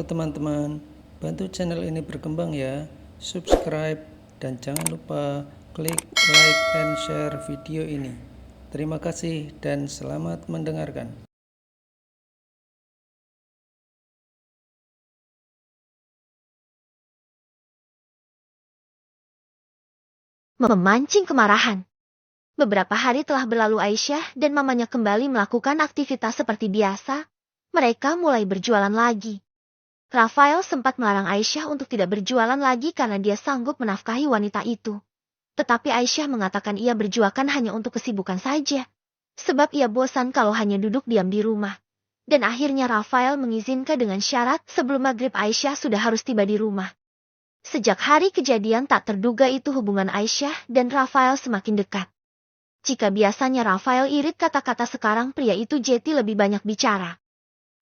teman-teman, bantu channel ini berkembang ya, subscribe, dan jangan lupa klik like and share video ini. Terima kasih dan selamat mendengarkan. Memancing kemarahan. Beberapa hari telah berlalu Aisyah dan mamanya kembali melakukan aktivitas seperti biasa. Mereka mulai berjualan lagi. Rafael sempat melarang Aisyah untuk tidak berjualan lagi karena dia sanggup menafkahi wanita itu. Tetapi Aisyah mengatakan ia berjualan hanya untuk kesibukan saja. Sebab ia bosan kalau hanya duduk diam di rumah. Dan akhirnya Rafael mengizinkan dengan syarat sebelum maghrib Aisyah sudah harus tiba di rumah. Sejak hari kejadian tak terduga itu hubungan Aisyah dan Rafael semakin dekat. Jika biasanya Rafael irit kata-kata, sekarang pria itu jeti lebih banyak bicara.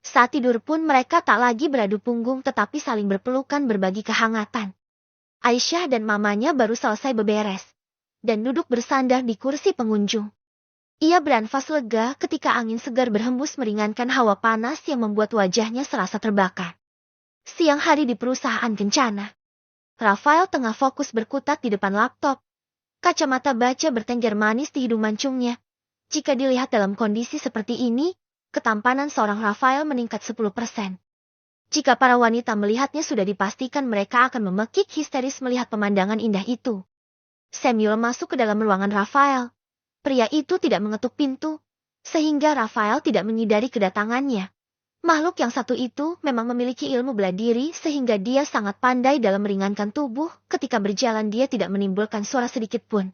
Saat tidur pun mereka tak lagi beradu punggung tetapi saling berpelukan berbagi kehangatan. Aisyah dan mamanya baru selesai beberes dan duduk bersandar di kursi pengunjung. Ia bernafas lega ketika angin segar berhembus meringankan hawa panas yang membuat wajahnya serasa terbakar. Siang hari di perusahaan kencana. Rafael tengah fokus berkutat di depan laptop. Kacamata baca bertengger manis di hidung mancungnya. Jika dilihat dalam kondisi seperti ini, ketampanan seorang Rafael meningkat 10%. Jika para wanita melihatnya sudah dipastikan mereka akan memekik histeris melihat pemandangan indah itu. Samuel masuk ke dalam ruangan Rafael. Pria itu tidak mengetuk pintu, sehingga Rafael tidak menyadari kedatangannya. Makhluk yang satu itu memang memiliki ilmu bela diri sehingga dia sangat pandai dalam meringankan tubuh. Ketika berjalan dia tidak menimbulkan suara sedikit pun.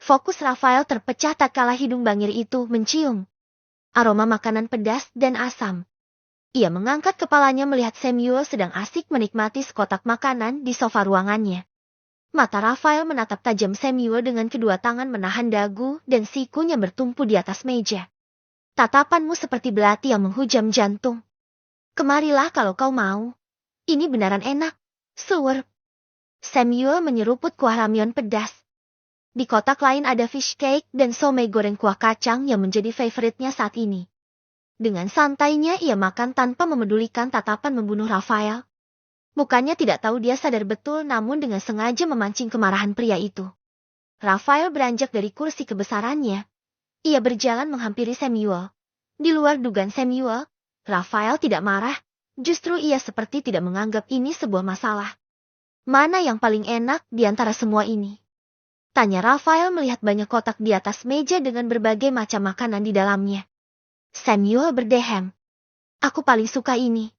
Fokus Rafael terpecah tatkala hidung bangir itu mencium aroma makanan pedas dan asam. Ia mengangkat kepalanya melihat Samuel sedang asik menikmati sekotak makanan di sofa ruangannya. Mata Rafael menatap tajam Samuel dengan kedua tangan menahan dagu dan sikunya bertumpu di atas meja. Tatapanmu seperti belati yang menghujam jantung. Kemarilah kalau kau mau. Ini benaran enak. Slurp. Samuel menyeruput kuah ramyeon pedas. Di kotak lain ada fish cake dan somai goreng kuah kacang yang menjadi favoritnya saat ini. Dengan santainya ia makan tanpa memedulikan tatapan membunuh Rafael. Mukanya tidak tahu dia sadar betul namun dengan sengaja memancing kemarahan pria itu. Rafael beranjak dari kursi kebesarannya. Ia berjalan menghampiri Samuel. Di luar dugaan Samuel, Rafael tidak marah, justru ia seperti tidak menganggap ini sebuah masalah. Mana yang paling enak di antara semua ini? Tanya Rafael melihat banyak kotak di atas meja dengan berbagai macam makanan di dalamnya. Samuel berdehem. Aku paling suka ini.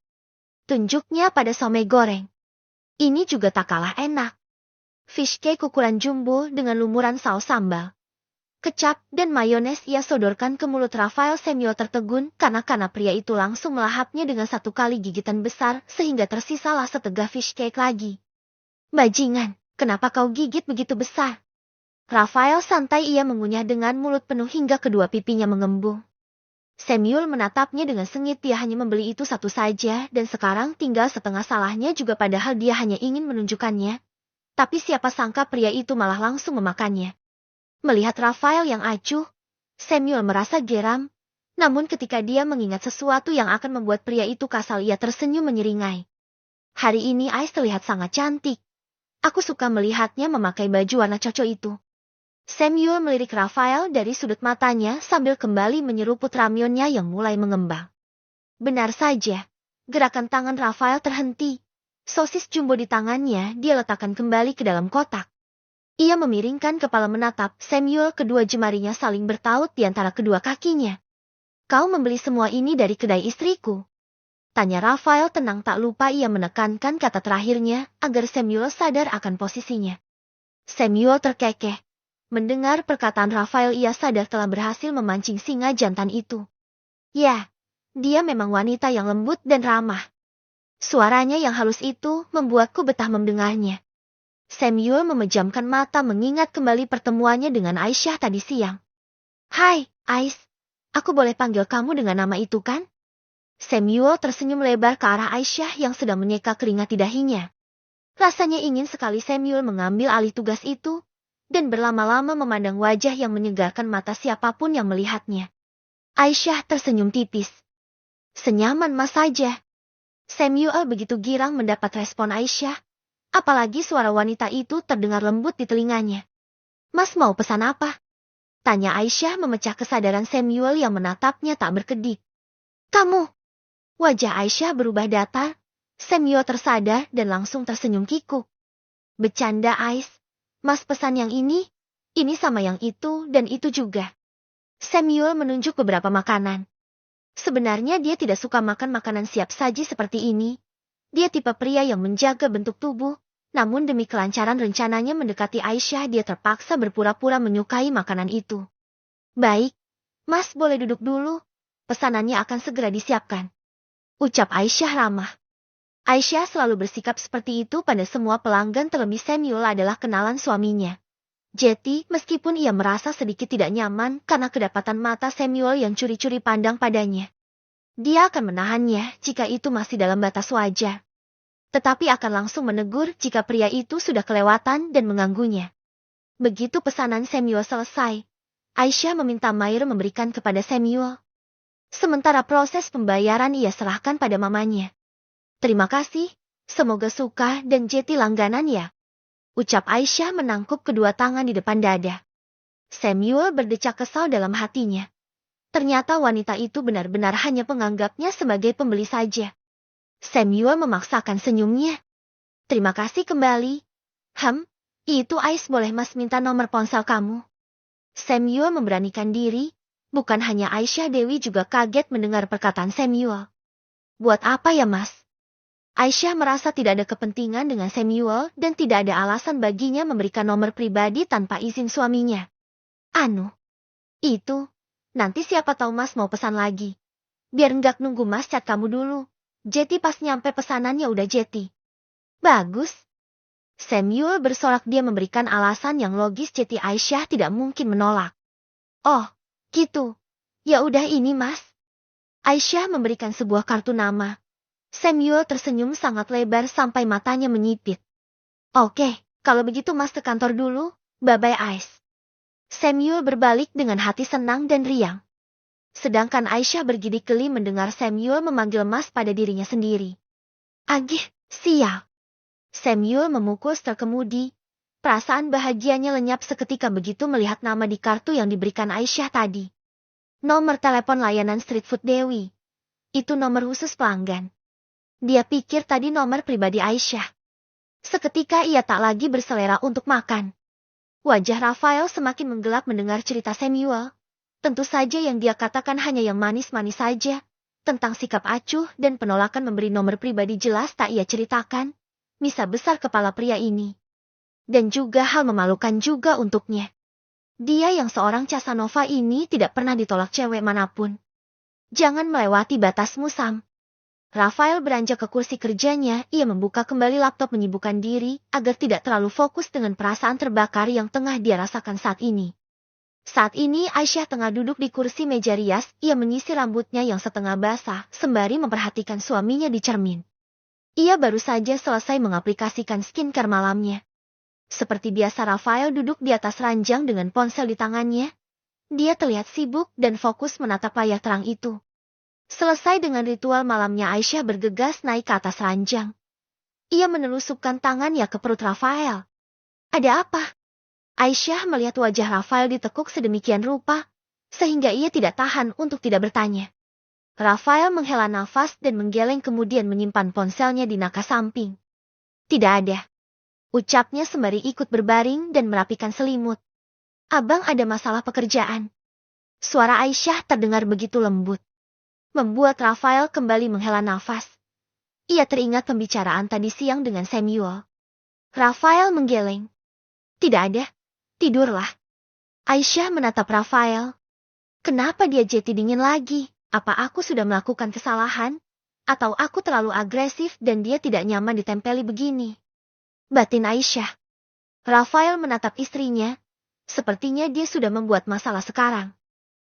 Tunjuknya pada somai goreng. Ini juga tak kalah enak. Fish cake ukuran jumbo dengan lumuran saus sambal, kecap, dan mayones ia sodorkan ke mulut Rafael. Samuel tertegun karena pria itu langsung melahapnya dengan satu kali gigitan besar sehingga tersisalah setegah fish cake lagi. Bajingan, kenapa kau gigit begitu besar? Rafael santai ia mengunyah dengan mulut penuh hingga kedua pipinya mengembung. Samuel menatapnya dengan sengit. Dia hanya membeli itu satu saja dan sekarang tinggal setengah salahnya juga padahal dia hanya ingin menunjukkannya. Tapi siapa sangka pria itu malah langsung memakannya. Melihat Rafael yang acuh, Samuel merasa geram. Namun ketika dia mengingat sesuatu yang akan membuat pria itu kasar ia tersenyum menyeringai. Hari ini Ais terlihat sangat cantik. Aku suka melihatnya memakai baju warna cocok itu. Samuel melirik Rafael dari sudut matanya sambil kembali menyeruput ramyonnya yang mulai mengembang. Benar saja, gerakan tangan Rafael terhenti. Sosis jumbo di tangannya dia letakkan kembali ke dalam kotak. Ia memiringkan kepala menatap Samuel, kedua jemarinya saling bertaut di antara kedua kakinya. Kau membeli semua ini dari kedai istriku? Tanya Rafael tenang, tak lupa ia menekankan kata terakhirnya agar Samuel sadar akan posisinya. Samuel terkekeh. Mendengar perkataan Rafael ia sadar telah berhasil memancing singa jantan itu. Ya, dia memang wanita yang lembut dan ramah. Suaranya yang halus itu membuatku betah mendengarnya. Samuel memejamkan mata mengingat kembali pertemuannya dengan Aisyah tadi siang. Hai, Ais. Aku boleh panggil kamu dengan nama itu kan? Samuel tersenyum lebar ke arah Aisyah yang sedang menyeka keringat di dahinya. Rasanya ingin sekali Samuel mengambil alih tugas itu dan berlama-lama memandang wajah yang menyegarkan mata siapapun yang melihatnya. Aisyah tersenyum tipis. Senyaman mas saja. Samuel begitu girang mendapat respon Aisyah, apalagi suara wanita itu terdengar lembut di telinganya. Mas mau pesan apa? Tanya Aisyah memecah kesadaran Samuel yang menatapnya tak berkedip. Kamu! Wajah Aisyah berubah datar. Samuel tersadar dan langsung tersenyum kikuk. Bercanda Ais. Mas pesan yang ini sama yang itu dan itu juga. Samuel menunjuk beberapa makanan. Sebenarnya dia tidak suka makan makanan siap saji seperti ini. Dia tipe pria yang menjaga bentuk tubuh, namun demi kelancaran rencananya mendekati Aisyah dia terpaksa berpura-pura menyukai makanan itu. Baik, Mas boleh duduk dulu. Pesanannya akan segera disiapkan. Ucap Aisyah ramah. Aisyah selalu bersikap seperti itu pada semua pelanggan, terlebih Samuel adalah kenalan suaminya. Jetty, meskipun ia merasa sedikit tidak nyaman karena kedapatan mata Samuel yang curi-curi pandang padanya. Dia akan menahannya jika itu masih dalam batas wajar. Tetapi akan langsung menegur jika pria itu sudah kelewatan dan mengganggunya. Begitu pesanan Samuel selesai, Aisyah meminta Mair memberikan kepada Samuel. Sementara proses pembayaran ia serahkan pada mamanya. Terima kasih, semoga suka dan Jetty langganan ya. Ucap Aisyah menangkup kedua tangan di depan dada. Samuel berdecak kesal dalam hatinya. Ternyata wanita itu benar-benar hanya menganggapnya sebagai pembeli saja. Samuel memaksakan senyumnya. Terima kasih kembali. Itu Ais, boleh Mas minta nomor ponsel kamu? Samuel memberanikan diri. Bukan hanya Aisyah, Dewi juga kaget mendengar perkataan Samuel. Buat apa ya Mas? Aisyah merasa tidak ada kepentingan dengan Samuel dan tidak ada alasan baginya memberikan nomor pribadi tanpa izin suaminya. Itu. Nanti siapa tahu Mas mau pesan lagi. Biar enggak nunggu Mas chat kamu dulu. Jetty pas nyampe pesanannya udah Jetty. Bagus. Samuel bersorak, dia memberikan alasan yang logis. Jetty Aisyah tidak mungkin menolak. Oh, gitu. Ya udah ini Mas. Aisyah memberikan sebuah kartu nama. Samuel tersenyum sangat lebar sampai matanya menyipit. Oke, kalau begitu Mas ke kantor dulu. Bye-bye Ais. Samuel berbalik dengan hati senang dan riang. Sedangkan Aisyah bergidik geli mendengar Samuel memanggil Mas pada dirinya sendiri. Agih, sial. Samuel memukul setel kemudi. Perasaan bahagianya lenyap seketika begitu melihat nama di kartu yang diberikan Aisyah tadi. Nomor telepon layanan street food Dewi. Itu nomor khusus pelanggan. Dia pikir tadi nomor pribadi Aisyah. Seketika ia tak lagi berselera untuk makan. Wajah Rafael semakin menggelap mendengar cerita Samuel. Tentu saja yang dia katakan hanya yang manis-manis saja. Tentang sikap acuh dan penolakan memberi nomor pribadi jelas tak ia ceritakan. Misa besar kepala pria ini. Dan juga hal memalukan juga untuknya. Dia yang seorang Casanova ini tidak pernah ditolak cewek manapun. Jangan melewati batasmu Sam. Rafael beranjak ke kursi kerjanya, ia membuka kembali laptop menyibukkan diri agar tidak terlalu fokus dengan perasaan terbakar yang tengah dia rasakan saat ini. Saat ini Aisyah tengah duduk di kursi meja rias, ia menyisir rambutnya yang setengah basah sembari memperhatikan suaminya di cermin. Ia baru saja selesai mengaplikasikan skincare malamnya. Seperti biasa Rafael duduk di atas ranjang dengan ponsel di tangannya. Dia terlihat sibuk dan fokus menatap layar terang itu. Selesai dengan ritual malamnya, Aisyah bergegas naik ke atas ranjang. Ia menelusupkan tangannya ke perut Rafael. Ada apa? Aisyah melihat wajah Rafael ditekuk sedemikian rupa, sehingga ia tidak tahan untuk tidak bertanya. Rafael menghela nafas dan menggeleng kemudian menyimpan ponselnya di nakas samping. Tidak ada. Ucapnya sembari ikut berbaring dan merapikan selimut. Abang ada masalah pekerjaan. Suara Aisyah terdengar begitu lembut. Membuat Rafael kembali menghela nafas. Ia teringat pembicaraan tadi siang dengan Samuel. Rafael menggeleng. Tidak ada. Tidurlah. Aisyah menatap Rafael. Kenapa dia jadi dingin lagi? Apa aku sudah melakukan kesalahan? Atau aku terlalu agresif dan dia tidak nyaman ditempeli begini? Batin Aisyah. Rafael menatap istrinya. Sepertinya dia sudah membuat masalah sekarang.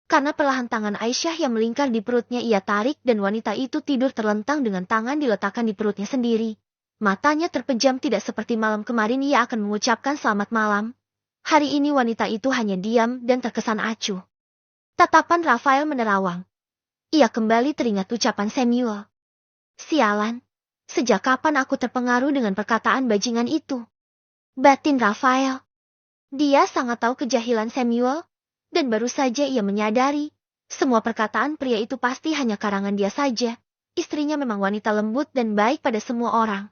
Karena perlahan tangan Aisyah yang melingkar di perutnya ia tarik dan wanita itu tidur terlentang dengan tangan diletakkan di perutnya sendiri. Matanya terpejam, tidak seperti malam kemarin ia akan mengucapkan selamat malam. Hari ini wanita itu hanya diam dan terkesan acuh. Tatapan Rafael menerawang. Ia kembali teringat ucapan Samuel. Sialan, sejak kapan aku terpengaruh dengan perkataan bajingan itu? Batin Rafael. Dia sangat tahu kejahilan Samuel, dan baru saja ia menyadari, semua perkataan pria itu pasti hanya karangan dia saja. Istrinya memang wanita lembut dan baik pada semua orang.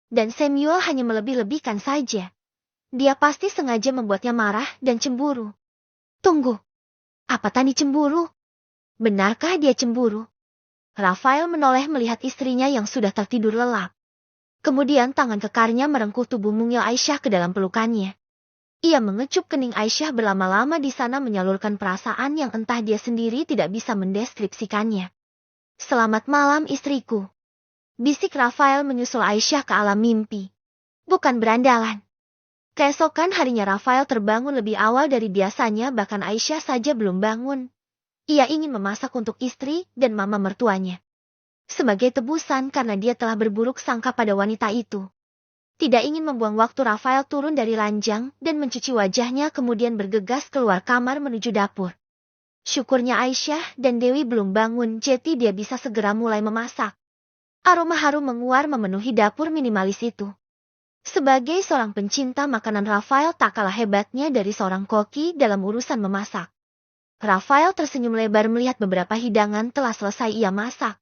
Dan Samuel hanya melebih-lebihkan saja. Dia pasti sengaja membuatnya marah dan cemburu. Tunggu, apa Tani cemburu? Benarkah dia cemburu? Rafael menoleh melihat istrinya yang sudah tertidur lelap. Kemudian tangan kekarnya merengkuh tubuh mungil Aisyah ke dalam pelukannya. Ia mengecup kening Aisyah berlama-lama di sana menyalurkan perasaan yang entah dia sendiri tidak bisa mendeskripsikannya. Selamat malam istriku. Bisik Rafael menyusul Aisyah ke alam mimpi. Bukan berandalan. Keesokan harinya Rafael terbangun lebih awal dari biasanya, bahkan Aisyah saja belum bangun. Ia ingin memasak untuk istri dan mama mertuanya. Sebagai tebusan karena dia telah berburuk sangka pada wanita itu. Tidak ingin membuang waktu, Rafael turun dari ranjang dan mencuci wajahnya kemudian bergegas keluar kamar menuju dapur. Syukurnya Aisyah dan Dewi belum bangun, jadi dia bisa segera mulai memasak. Aroma harum menguar memenuhi dapur minimalis itu. Sebagai seorang pencinta makanan, Rafael tak kalah hebatnya dari seorang koki dalam urusan memasak. Rafael tersenyum lebar melihat beberapa hidangan telah selesai ia masak.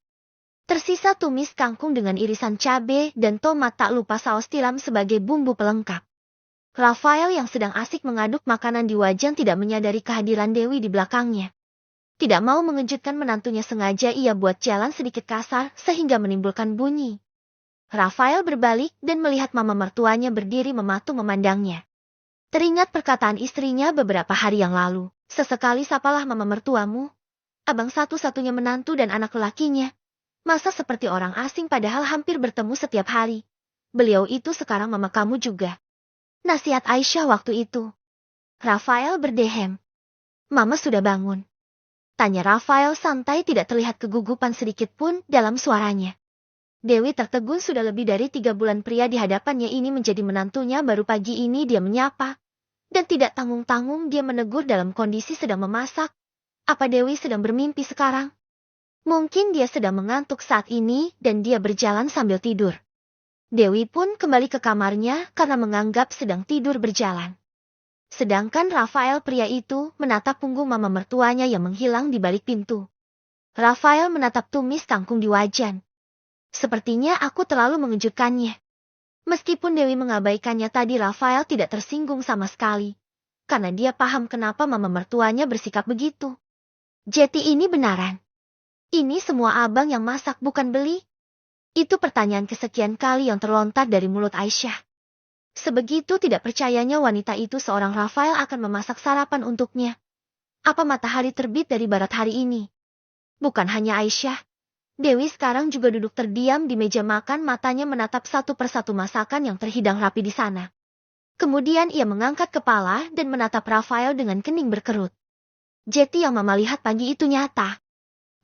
Tersisa tumis kangkung dengan irisan cabai dan tomat, tak lupa saus tiram sebagai bumbu pelengkap. Rafael yang sedang asik mengaduk makanan di wajan tidak menyadari kehadiran Dewi di belakangnya. Tidak mau mengejutkan menantunya, sengaja ia buat jalan sedikit kasar sehingga menimbulkan bunyi. Rafael berbalik dan melihat mama mertuanya berdiri mematung memandangnya. Teringat perkataan istrinya beberapa hari yang lalu. Sesekali sapalah mama mertuamu. Abang satu-satunya menantu dan anak lelakinya. Masa seperti orang asing padahal hampir bertemu setiap hari. Beliau itu sekarang mama kamu juga. Nasihat Aisyah waktu itu. Rafael berdehem. Mama sudah bangun? Tanya Rafael santai, tidak terlihat kegugupan sedikit pun dalam suaranya. Dewi tertegun, sudah lebih dari 3 bulan pria di hadapannya ini menjadi menantunya, baru pagi ini dia menyapa. Dan tidak tanggung-tanggung dia menegur dalam kondisi sedang memasak. Apa Dewi sedang bermimpi sekarang? Mungkin dia sedang mengantuk saat ini dan dia berjalan sambil tidur. Dewi pun kembali ke kamarnya karena menganggap sedang tidur berjalan. Sedangkan Rafael pria itu menatap punggung mama mertuanya yang menghilang di balik pintu. Rafael menatap tumis kangkung di wajan. Sepertinya aku terlalu mengejutkannya. Meskipun Dewi mengabaikannya tadi, Rafael tidak tersinggung sama sekali. Karena dia paham kenapa mama mertuanya bersikap begitu. Jadi ini benaran? Ini semua abang yang masak, bukan beli? Itu pertanyaan kesekian kali yang terlontar dari mulut Aisyah. Sebegitu tidak percayanya wanita itu seorang Rafael akan memasak sarapan untuknya. Apa matahari terbit dari barat hari ini? Bukan hanya Aisyah. Dewi sekarang juga duduk terdiam di meja makan, matanya menatap satu persatu masakan yang terhidang rapi di sana. Kemudian ia mengangkat kepala dan menatap Rafael dengan kening berkerut. Jadi yang mama lihat pagi itu nyata.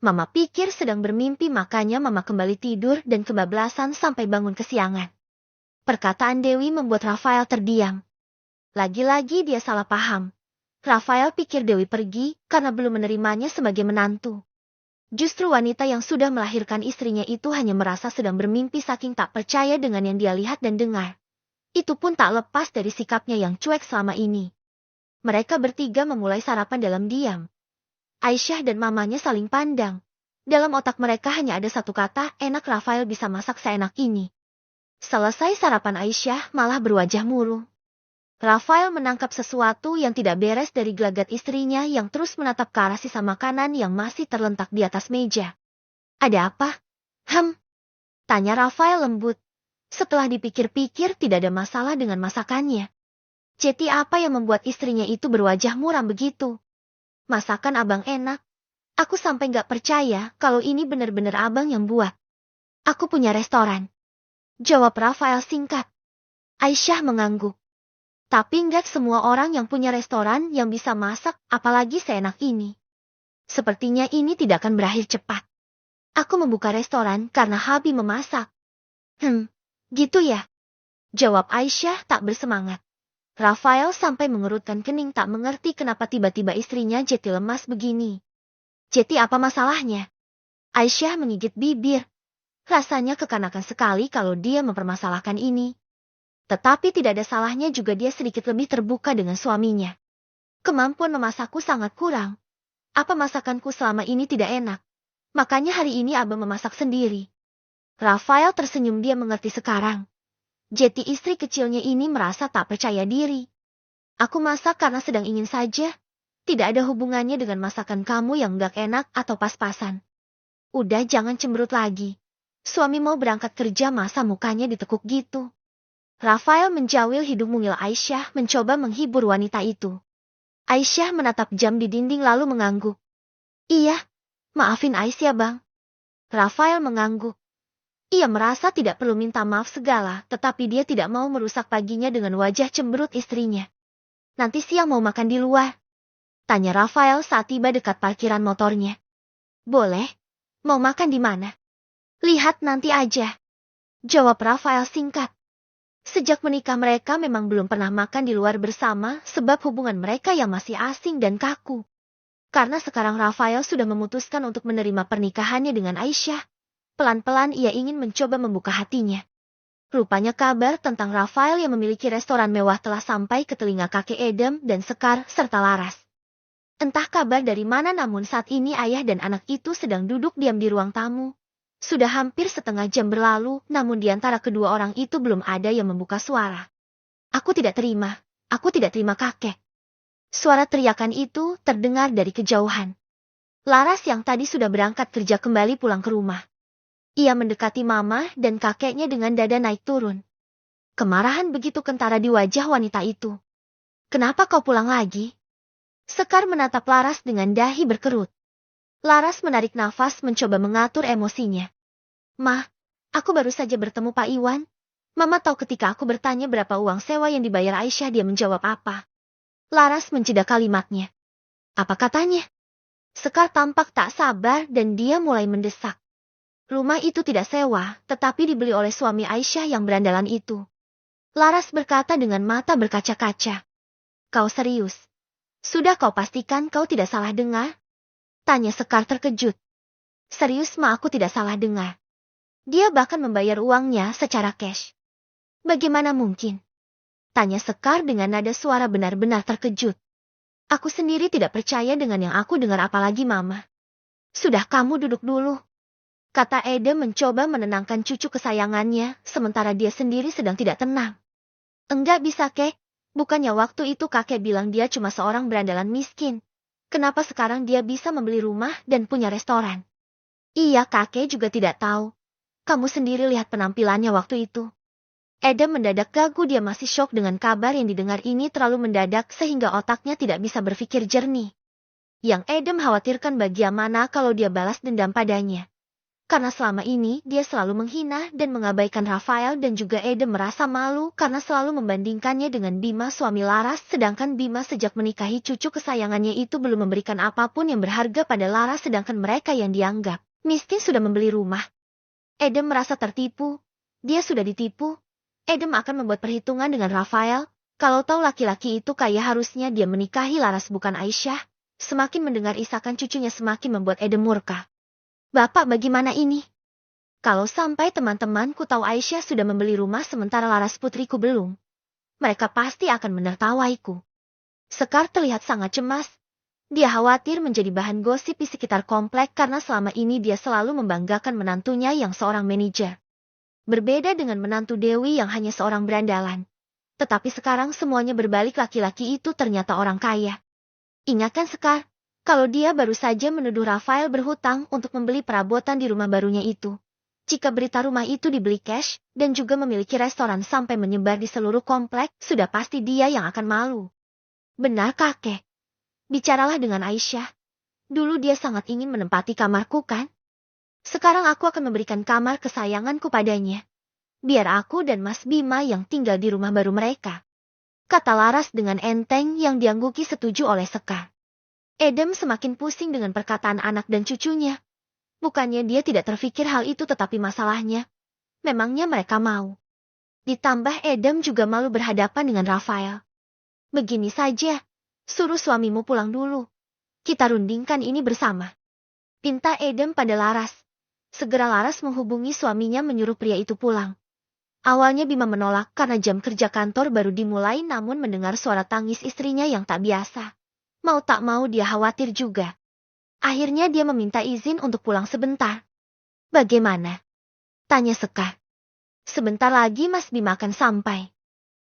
Mama pikir sedang bermimpi, makanya mama kembali tidur dan kebablasan sampai bangun kesiangan. Perkataan Dewi membuat Rafael terdiam. Lagi-lagi dia salah paham. Rafael pikir Dewi pergi karena belum menerimanya sebagai menantu. Justru wanita yang sudah melahirkan istrinya itu hanya merasa sedang bermimpi saking tak percaya dengan yang dia lihat dan dengar. Itu pun tak lepas dari sikapnya yang cuek selama ini. Mereka bertiga memulai sarapan dalam diam. Aisyah dan mamanya saling pandang. Dalam otak mereka hanya ada satu kata, enak Rafael bisa masak seenak ini. Selesai sarapan, Aisyah malah berwajah murung. Rafael menangkap sesuatu yang tidak beres dari gelagat istrinya yang terus menatap ke arah sisa makanan yang masih terlentak di atas meja. Ada apa? Tanya Rafael lembut. Setelah dipikir-pikir tidak ada masalah dengan masakannya. Jadi apa yang membuat istrinya itu berwajah muram begitu? Masakan abang enak. Aku sampai gak percaya kalau ini benar-benar abang yang buat. Aku punya restoran. Jawab Rafael singkat. Aisyah mengangguk. Tapi enggak semua orang yang punya restoran yang bisa masak, apalagi seenak ini. Sepertinya ini tidak akan berakhir cepat. Aku membuka restoran karena hobi memasak. Gitu ya? Jawab Aisyah tak bersemangat. Rafael sampai mengerutkan kening, tak mengerti kenapa tiba-tiba istrinya jadi lemas begini. Jadi apa masalahnya? Aisyah menggigit bibir. Rasanya kekanakan sekali kalau dia mempermasalahkan ini. Tetapi tidak ada salahnya juga dia sedikit lebih terbuka dengan suaminya. Kemampuan memasakku sangat kurang. Apa masakanku selama ini tidak enak? Makanya hari ini Abang memasak sendiri. Rafael tersenyum, dia mengerti sekarang. Jeti istri kecilnya ini merasa tak percaya diri. Aku masak karena sedang ingin saja. Tidak ada hubungannya dengan masakan kamu yang gak enak atau pas-pasan. Udah, jangan cemberut lagi. Suami mau berangkat kerja masa mukanya ditekuk gitu. Rafael menjawil hidung mungil Aisyah, mencoba menghibur wanita itu. Aisyah menatap jam di dinding lalu mengangguk. Iya, maafin Aisyah bang. Rafael mengangguk. Ia merasa tidak perlu minta maaf segala, tetapi dia tidak mau merusak paginya dengan wajah cemberut istrinya. Nanti siang mau makan di luar? Tanya Rafael saat tiba dekat parkiran motornya. Boleh. Mau makan di mana? Lihat nanti aja. Jawab Rafael singkat. Sejak menikah mereka memang belum pernah makan di luar bersama sebab hubungan mereka yang masih asing dan kaku. Karena sekarang Rafael sudah memutuskan untuk menerima pernikahannya dengan Aisyah. Pelan-pelan ia ingin mencoba membuka hatinya. Rupanya kabar tentang Rafael yang memiliki restoran mewah telah sampai ke telinga kakek Edem dan Sekar serta Laras. Entah kabar dari mana, namun saat ini ayah dan anak itu sedang duduk diam di ruang tamu. Sudah hampir setengah jam berlalu, namun di antara kedua orang itu belum ada yang membuka suara. Aku tidak terima kakek. Suara teriakan itu terdengar dari kejauhan. Laras yang tadi sudah berangkat kerja kembali pulang ke rumah. Ia mendekati mama dan kakeknya dengan dada naik turun. Kemarahan begitu kentara di wajah wanita itu. Kenapa kau pulang lagi? Sekar menatap Laras dengan dahi berkerut. Laras menarik nafas mencoba mengatur emosinya. Ma, aku baru saja bertemu Pak Iwan. Mama tahu ketika aku bertanya berapa uang sewa yang dibayar Aisyah, dia menjawab apa? Laras menjeda kalimatnya. Apa katanya? Sekar tampak tak sabar dan dia mulai mendesak. Rumah itu tidak sewa, tetapi dibeli oleh suami Aisyah yang berandalan itu. Laras berkata dengan mata berkaca-kaca. Kau serius? Sudah kau pastikan kau tidak salah dengar? Tanya Sekar terkejut. Serius ma, aku tidak salah dengar. Dia bahkan membayar uangnya secara cash. Bagaimana mungkin? Tanya Sekar dengan nada suara benar-benar terkejut. Aku sendiri tidak percaya dengan yang aku dengar, apalagi mama. Sudah, kamu duduk dulu. Kata Ede mencoba menenangkan cucu kesayangannya, sementara dia sendiri sedang tidak tenang. Enggak bisa kek, bukannya waktu itu kakek bilang dia cuma seorang berandalan miskin. Kenapa sekarang dia bisa membeli rumah dan punya restoran? Iya, kakek juga tidak tahu. Kamu sendiri lihat penampilannya waktu itu. Ede mendadak gagu, dia masih syok dengan kabar yang didengar ini terlalu mendadak sehingga otaknya tidak bisa berpikir jernih. Yang Edem khawatirkan bagaimana kalau dia balas dendam padanya. Karena selama ini dia selalu menghina dan mengabaikan Rafael, dan juga Edem merasa malu karena selalu membandingkannya dengan Bima suami Laras, sedangkan Bima sejak menikahi cucu kesayangannya itu belum memberikan apapun yang berharga pada Laras, sedangkan mereka yang dianggap miskin sudah membeli rumah. Edem merasa tertipu. Dia sudah ditipu. Edem akan membuat perhitungan dengan Rafael. Kalau tahu laki-laki itu kaya, harusnya dia menikahi Laras bukan Aisyah. Semakin mendengar isakan cucunya semakin membuat Edem murka. Bapak, bagaimana ini? Kalau sampai teman-temanku tahu Aisyah sudah membeli rumah sementara Laras putriku belum, mereka pasti akan menertawaiku. Sekar terlihat sangat cemas. Dia khawatir menjadi bahan gosip di sekitar komplek karena selama ini dia selalu membanggakan menantunya yang seorang manajer. Berbeda dengan menantu Dewi yang hanya seorang berandalan. Tetapi sekarang semuanya berbalik, laki-laki itu ternyata orang kaya. Ingatkan Sekar, kalau dia baru saja menuduh Rafael berhutang untuk membeli perabotan di rumah barunya itu. Jika berita rumah itu dibeli cash dan juga memiliki restoran sampai menyebar di seluruh komplek, sudah pasti dia yang akan malu. Benar kakek. Bicaralah dengan Aisyah. Dulu dia sangat ingin menempati kamarku kan? Sekarang aku akan memberikan kamar kesayanganku padanya. Biar aku dan Mas Bima yang tinggal di rumah baru mereka. Kata Laras dengan enteng yang diangguki setuju oleh Sekar. Edem semakin pusing dengan perkataan anak dan cucunya. Bukannya dia tidak terfikir hal itu, tetapi masalahnya, memangnya mereka mau. Ditambah Edem juga malu berhadapan dengan Rafael. Begini saja, suruh suamimu pulang dulu. Kita rundingkan ini bersama. Pinta Edem pada Laras. Segera Laras menghubungi suaminya menyuruh pria itu pulang. Awalnya Bima menolak karena jam kerja kantor baru dimulai, namun mendengar suara tangis istrinya yang tak biasa. Mau tak mau dia khawatir juga. Akhirnya dia meminta izin untuk pulang sebentar. Bagaimana? Tanya Sekar. Sebentar lagi Mas Bima akan sampai.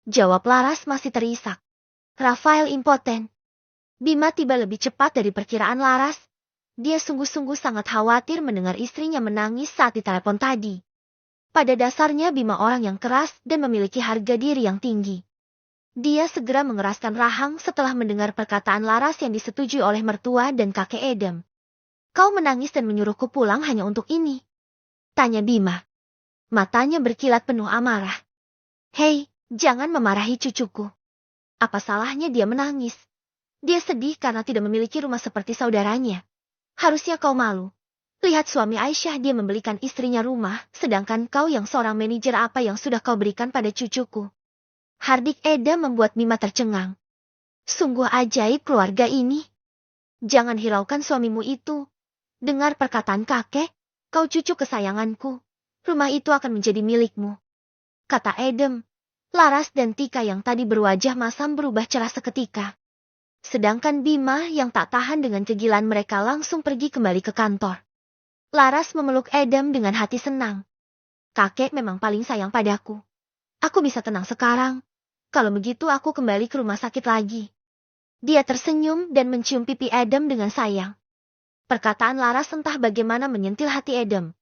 Jawab Laras masih terisak. Rafael impoten. Bima tiba lebih cepat dari perkiraan Laras. Dia sungguh-sungguh sangat khawatir mendengar istrinya menangis saat ditelepon tadi. Pada dasarnya Bima orang yang keras dan memiliki harga diri yang tinggi. Dia segera mengeraskan rahang setelah mendengar perkataan Laras yang disetujui oleh mertua dan kakek Edem. Kau menangis dan menyuruhku pulang hanya untuk ini? Tanya Bima. Matanya berkilat penuh amarah. Hei, jangan memarahi cucuku. Apa salahnya dia menangis? Dia sedih karena tidak memiliki rumah seperti saudaranya. Harusnya kau malu. Lihat suami Aisyah, dia membelikan istrinya rumah, sedangkan kau yang seorang manajer apa yang sudah kau berikan pada cucuku? Hardik Edem membuat Bima tercengang. Sungguh ajaib keluarga ini. Jangan hiraukan suamimu itu. Dengar perkataan kakek, kau cucu kesayanganku. Rumah itu akan menjadi milikmu. Kata Edem. Laras dan Tika yang tadi berwajah masam berubah cerah seketika. Sedangkan Bima yang tak tahan dengan kegilaan mereka langsung pergi kembali ke kantor. Laras memeluk Edem dengan hati senang. Kakek memang paling sayang padaku. Aku bisa tenang sekarang. Kalau begitu aku kembali ke rumah sakit lagi. Dia tersenyum dan mencium pipi Edem dengan sayang. Perkataan Laras entah bagaimana menyentil hati Edem.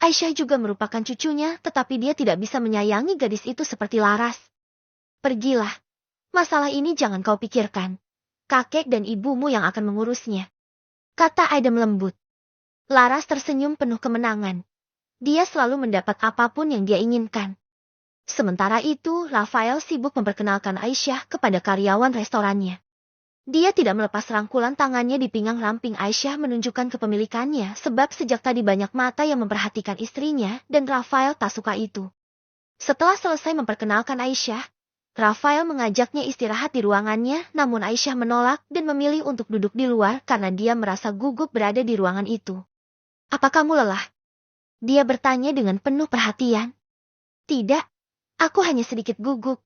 Aisyah juga merupakan cucunya, tetapi dia tidak bisa menyayangi gadis itu seperti Laras. Pergilah. Masalah ini jangan kau pikirkan. Kakek dan ibumu yang akan mengurusnya. Kata Edem lembut. Laras tersenyum penuh kemenangan. Dia selalu mendapat apapun yang dia inginkan. Sementara itu, Rafael sibuk memperkenalkan Aisyah kepada karyawan restorannya. Dia tidak melepas rangkulan tangannya di pinggang ramping Aisyah menunjukkan kepemilikannya, sebab sejak tadi banyak mata yang memperhatikan istrinya dan Rafael tak suka itu. Setelah selesai memperkenalkan Aisyah, Rafael mengajaknya istirahat di ruangannya, namun Aisyah menolak dan memilih untuk duduk di luar karena dia merasa gugup berada di ruangan itu. Apa kamu lelah? Dia bertanya dengan penuh perhatian. Tidak, aku hanya sedikit gugup.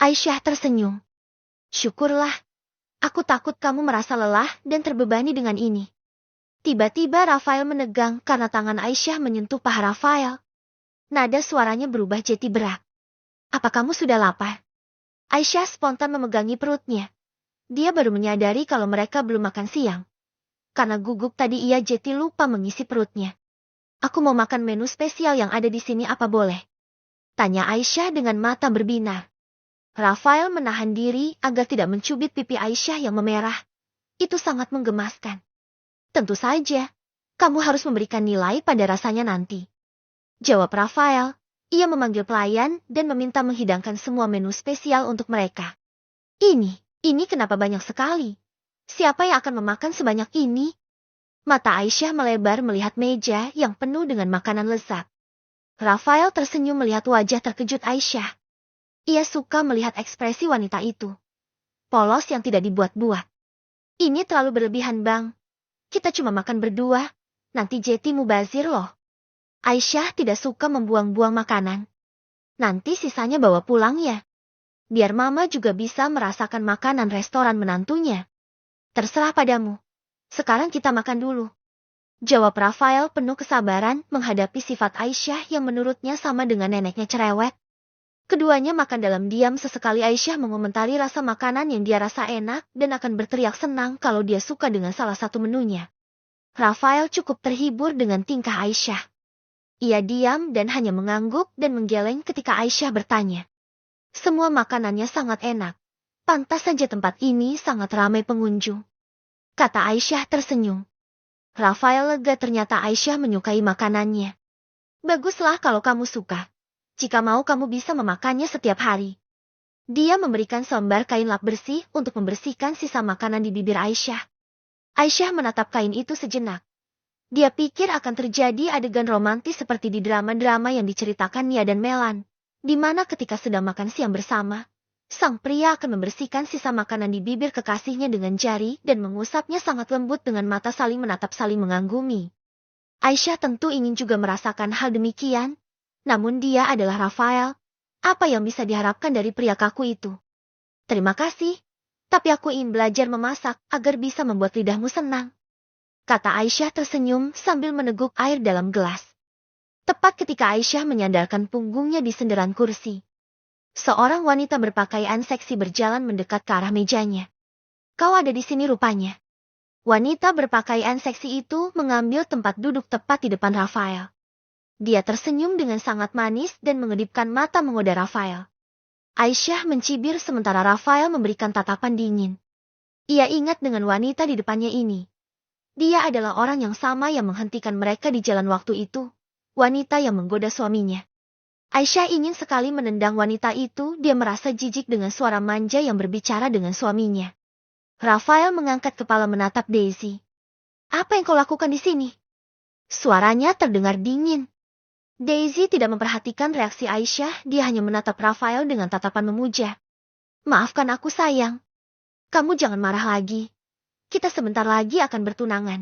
Aisyah tersenyum. Syukurlah, aku takut kamu merasa lelah dan terbebani dengan ini. Tiba-tiba Rafael menegang karena tangan Aisyah menyentuh paha Rafael. Nada suaranya berubah jadi berat. Apa kamu sudah lapar? Aisyah spontan memegangi perutnya. Dia baru menyadari kalau mereka belum makan siang. Karena gugup tadi ia jadi lupa mengisi perutnya. Aku mau makan menu spesial yang ada di sini, apa boleh? Tanya Aisyah dengan mata berbinar. Rafael menahan diri agar tidak mencubit pipi Aisyah yang memerah. Itu sangat menggemaskan. Tentu saja, kamu harus memberikan nilai pada rasanya nanti. Jawab Rafael. Ia memanggil pelayan dan meminta menghidangkan semua menu spesial untuk mereka. Ini kenapa banyak sekali? Siapa yang akan memakan sebanyak ini? Mata Aisyah melebar melihat meja yang penuh dengan makanan lezat. Rafael tersenyum melihat wajah terkejut Aisyah. Ia suka melihat ekspresi wanita itu. Polos yang tidak dibuat-buat. Ini terlalu berlebihan, Bang. Kita cuma makan berdua. Nanti Jeti mubazir loh. Aisyah tidak suka membuang-buang makanan. Nanti sisanya bawa pulang ya. Biar mama juga bisa merasakan makanan restoran menantunya. Terserah padamu. Sekarang kita makan dulu. Jawab Rafael penuh kesabaran menghadapi sifat Aisyah yang menurutnya sama dengan neneknya cerewet. Keduanya makan dalam diam, sesekali Aisyah mengomentari rasa makanan yang dia rasa enak dan akan berteriak senang kalau dia suka dengan salah satu menunya. Rafael cukup terhibur dengan tingkah Aisyah. Ia diam dan hanya mengangguk dan menggeleng ketika Aisyah bertanya. Semua makanannya sangat enak. Pantas saja tempat ini sangat ramai pengunjung. Kata Aisyah tersenyum. Rafael lega, ternyata Aisyah menyukai makanannya. Baguslah kalau kamu suka. Jika mau kamu bisa memakannya setiap hari. Dia memberikan selembar kain lap bersih untuk membersihkan sisa makanan di bibir Aisyah. Aisyah menatap kain itu sejenak. Dia pikir akan terjadi adegan romantis seperti di drama-drama yang diceritakan Nia dan Melan, di mana ketika sedang makan siang bersama, sang pria akan membersihkan sisa makanan di bibir kekasihnya dengan jari dan mengusapnya sangat lembut dengan mata saling menatap saling menganggumi. Aisyah tentu ingin juga merasakan hal demikian, namun dia adalah Rafael. Apa yang bisa diharapkan dari pria kaku itu? Terima kasih, tapi aku ingin belajar memasak agar bisa membuat lidahmu senang, kata Aisyah tersenyum sambil meneguk air dalam gelas. Tepat ketika Aisyah menyandarkan punggungnya di senderan kursi, seorang wanita berpakaian seksi berjalan mendekat ke arah mejanya. Kau ada di sini rupanya. Wanita berpakaian seksi itu mengambil tempat duduk tepat di depan Rafael. Dia tersenyum dengan sangat manis dan mengedipkan mata menggoda Rafael. Aisyah mencibir sementara Rafael memberikan tatapan dingin. Ia ingat dengan wanita di depannya ini. Dia adalah orang yang sama yang menghentikan mereka di jalan waktu itu. Wanita yang menggoda suaminya. Aisyah ingin sekali menendang wanita itu, dia merasa jijik dengan suara manja yang berbicara dengan suaminya. Rafael mengangkat kepala menatap Daisy. Apa yang kau lakukan di sini? Suaranya terdengar dingin. Daisy tidak memperhatikan reaksi Aisyah, dia hanya menatap Rafael dengan tatapan memuja. Maafkan aku sayang. Kamu jangan marah lagi. Kita sebentar lagi akan bertunangan.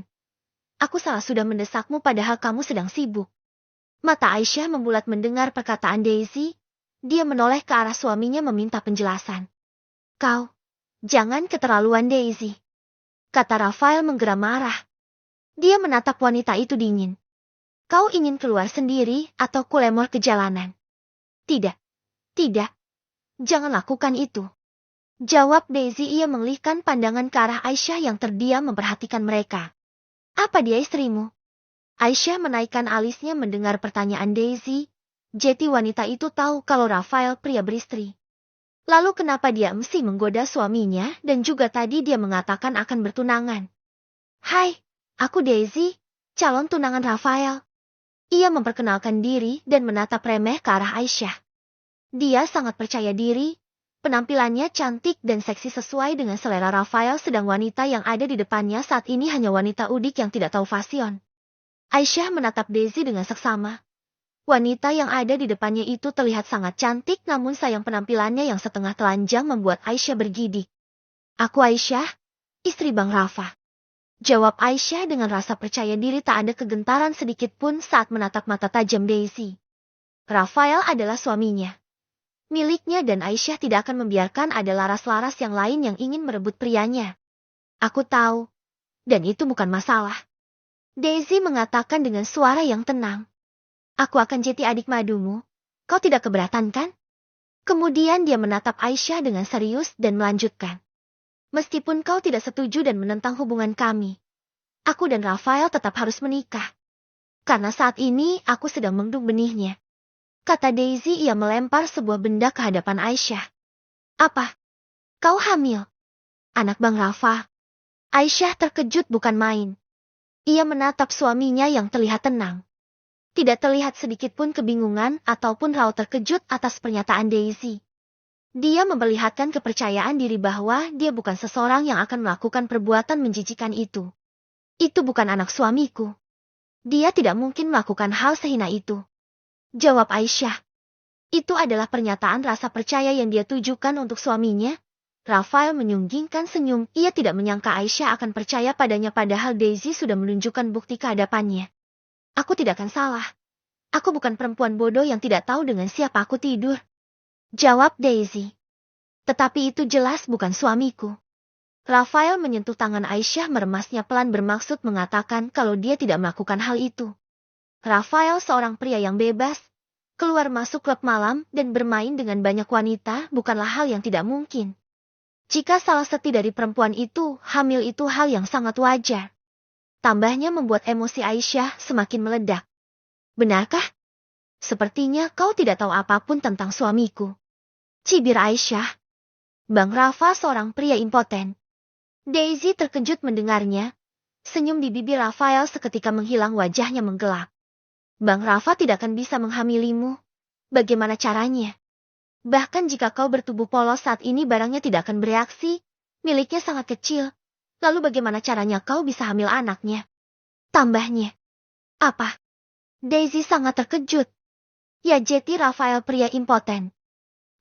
Aku salah sudah mendesakmu padahal kamu sedang sibuk. Mata Aisyah membulat mendengar perkataan Daisy. Dia menoleh ke arah suaminya meminta penjelasan. Kau, jangan keterlaluan Daisy, kata Rafael menggeram marah. Dia menatap wanita itu dingin. Kau ingin keluar sendiri atau kulemor ke jalanan? Tidak, tidak. Jangan lakukan itu. Jawab Daisy. Ia mengalihkan pandangan ke arah Aisyah yang terdiam memperhatikan mereka. Apa dia istrimu? Aisyah menaikkan alisnya mendengar pertanyaan Daisy. Jadi wanita itu tahu kalau Rafael pria beristri. Lalu kenapa dia mesti menggoda suaminya dan juga tadi dia mengatakan akan bertunangan? Hai, aku Daisy, calon tunangan Rafael. Ia memperkenalkan diri dan menatap remeh ke arah Aisyah. Dia sangat percaya diri, penampilannya cantik dan seksi sesuai dengan selera Rafael, sedang wanita yang ada di depannya saat ini hanya wanita udik yang tidak tahu fasion. Aisyah menatap Daisy dengan seksama. Wanita yang ada di depannya itu terlihat sangat cantik, namun sayang penampilannya yang setengah telanjang membuat Aisyah bergidik. Aku Aisyah, istri Bang Rafa. Jawab Aisyah dengan rasa percaya diri, tak ada kegentaran sedikit pun saat menatap mata tajam Daisy. Rafael adalah suaminya, miliknya, dan Aisyah tidak akan membiarkan ada laras-laras yang lain yang ingin merebut prianya. Aku tahu, dan itu bukan masalah. Daisy mengatakan dengan suara yang tenang. Aku akan jadi adik madumu, kau tidak keberatan kan? Kemudian dia menatap Aisyah dengan serius dan melanjutkan. Meskipun kau tidak setuju dan menentang hubungan kami, aku dan Rafael tetap harus menikah. Karena saat ini aku sedang mengandung benihnya. Kata Daisy. Ia melempar sebuah benda ke hadapan Aisyah. Apa? Kau hamil? Anak Bang Rafa? Aisyah terkejut bukan main. Ia menatap suaminya yang terlihat tenang. Tidak terlihat sedikit pun kebingungan ataupun raut terkejut atas pernyataan Daisy. Dia memperlihatkan kepercayaan diri bahwa dia bukan seseorang yang akan melakukan perbuatan menjijikan itu. Itu bukan anak suamiku. Dia tidak mungkin melakukan hal sehina itu. Jawab Aisyah. Itu adalah pernyataan rasa percaya yang dia tujukan untuk suaminya. Rafael menyunggingkan senyum. Ia tidak menyangka Aisyah akan percaya padanya padahal Daisy sudah menunjukkan bukti kehadapannya. Aku tidak akan salah. Aku bukan perempuan bodoh yang tidak tahu dengan siapa aku tidur. Jawab Daisy. Tetapi itu jelas bukan suamiku. Rafael menyentuh tangan Aisyah, meremasnya pelan bermaksud mengatakan kalau dia tidak melakukan hal itu. Rafael seorang pria yang bebas, keluar masuk klub malam dan bermain dengan banyak wanita bukanlah hal yang tidak mungkin. Jika salah satu dari perempuan itu hamil, itu hal yang sangat wajar. Tambahnya membuat emosi Aisyah semakin meledak. Benarkah? Sepertinya kau tidak tahu apapun tentang suamiku. Cibir Aisyah. Bang Rafa seorang pria impoten. Daisy terkejut mendengarnya. Senyum di bibir Rafael seketika menghilang, wajahnya menggelap. Bang Rafa tidak akan bisa menghamilimu. Bagaimana caranya? Bahkan jika kau bertubuh polos saat ini, barangnya tidak akan bereaksi. Miliknya sangat kecil. Lalu bagaimana caranya kau bisa hamil anaknya? Tambahnya. Apa? Daisy sangat terkejut. Ya, jadi Rafael pria impoten.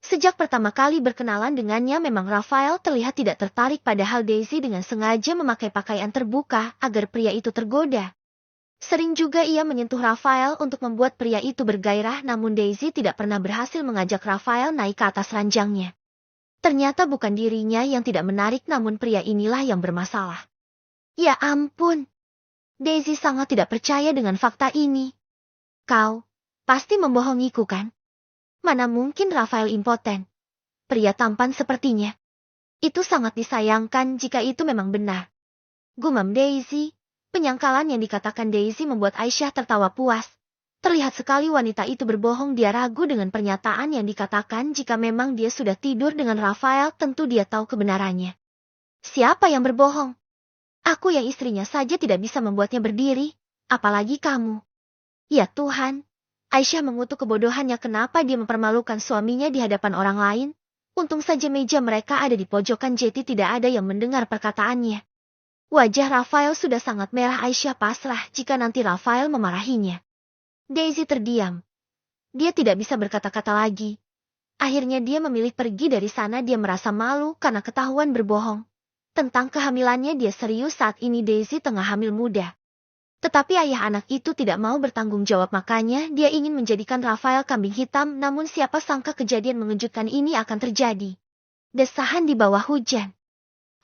Sejak pertama kali berkenalan dengannya memang Rafael terlihat tidak tertarik, padahal Daisy dengan sengaja memakai pakaian terbuka agar pria itu tergoda. Sering juga ia menyentuh Rafael untuk membuat pria itu bergairah, namun Daisy tidak pernah berhasil mengajak Rafael naik ke atas ranjangnya. Ternyata bukan dirinya yang tidak menarik, namun pria inilah yang bermasalah. Ya ampun, Daisy sangat tidak percaya dengan fakta ini. Kau pasti membohongiku kan? Mana mungkin Rafael impoten? Pria tampan sepertinya. Itu sangat disayangkan jika itu memang benar. Gumam Daisy. Penyangkalan yang dikatakan Daisy membuat Aisyah tertawa puas. Terlihat sekali wanita itu berbohong. Dia ragu dengan pernyataan yang dikatakan. Jika memang dia sudah tidur dengan Rafael, tentu dia tahu kebenarannya. Siapa yang berbohong? Aku yang istrinya saja tidak bisa membuatnya berdiri, apalagi kamu. Ya Tuhan, Aisyah mengutuk kebodohannya. Kenapa dia mempermalukan suaminya di hadapan orang lain? Untung saja meja mereka ada di pojokan, jadi tidak ada yang mendengar perkataannya. Wajah Rafael sudah sangat merah. Aisyah pasrah jika nanti Rafael memarahinya. Daisy terdiam. Dia tidak bisa berkata-kata lagi. Akhirnya dia memilih pergi dari sana. Dia merasa malu karena ketahuan berbohong. Tentang kehamilannya dia serius. Saat ini Daisy tengah hamil muda. Tetapi ayah anak itu tidak mau bertanggung jawab, makanya dia ingin menjadikan Rafael kambing hitam. Namun siapa sangka kejadian mengejutkan ini akan terjadi. Desahan di bawah hujan.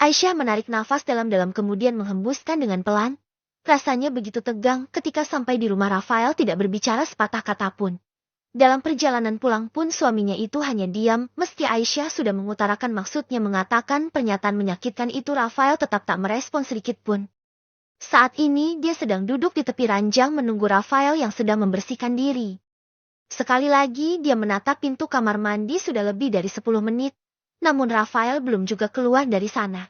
Aisyah menarik nafas dalam-dalam kemudian menghembuskan dengan pelan. Rasanya begitu tegang ketika sampai di rumah. Rafael tidak berbicara sepatah kata pun. Dalam perjalanan pulang pun suaminya itu hanya diam. Meski Aisyah sudah mengutarakan maksudnya mengatakan pernyataan menyakitkan itu, Rafael tetap tak merespon sedikit pun. Saat ini dia sedang duduk di tepi ranjang menunggu Rafael yang sedang membersihkan diri. Sekali lagi dia menatap pintu kamar mandi. Sudah lebih dari 10 menit. Namun Rafael belum juga keluar dari sana.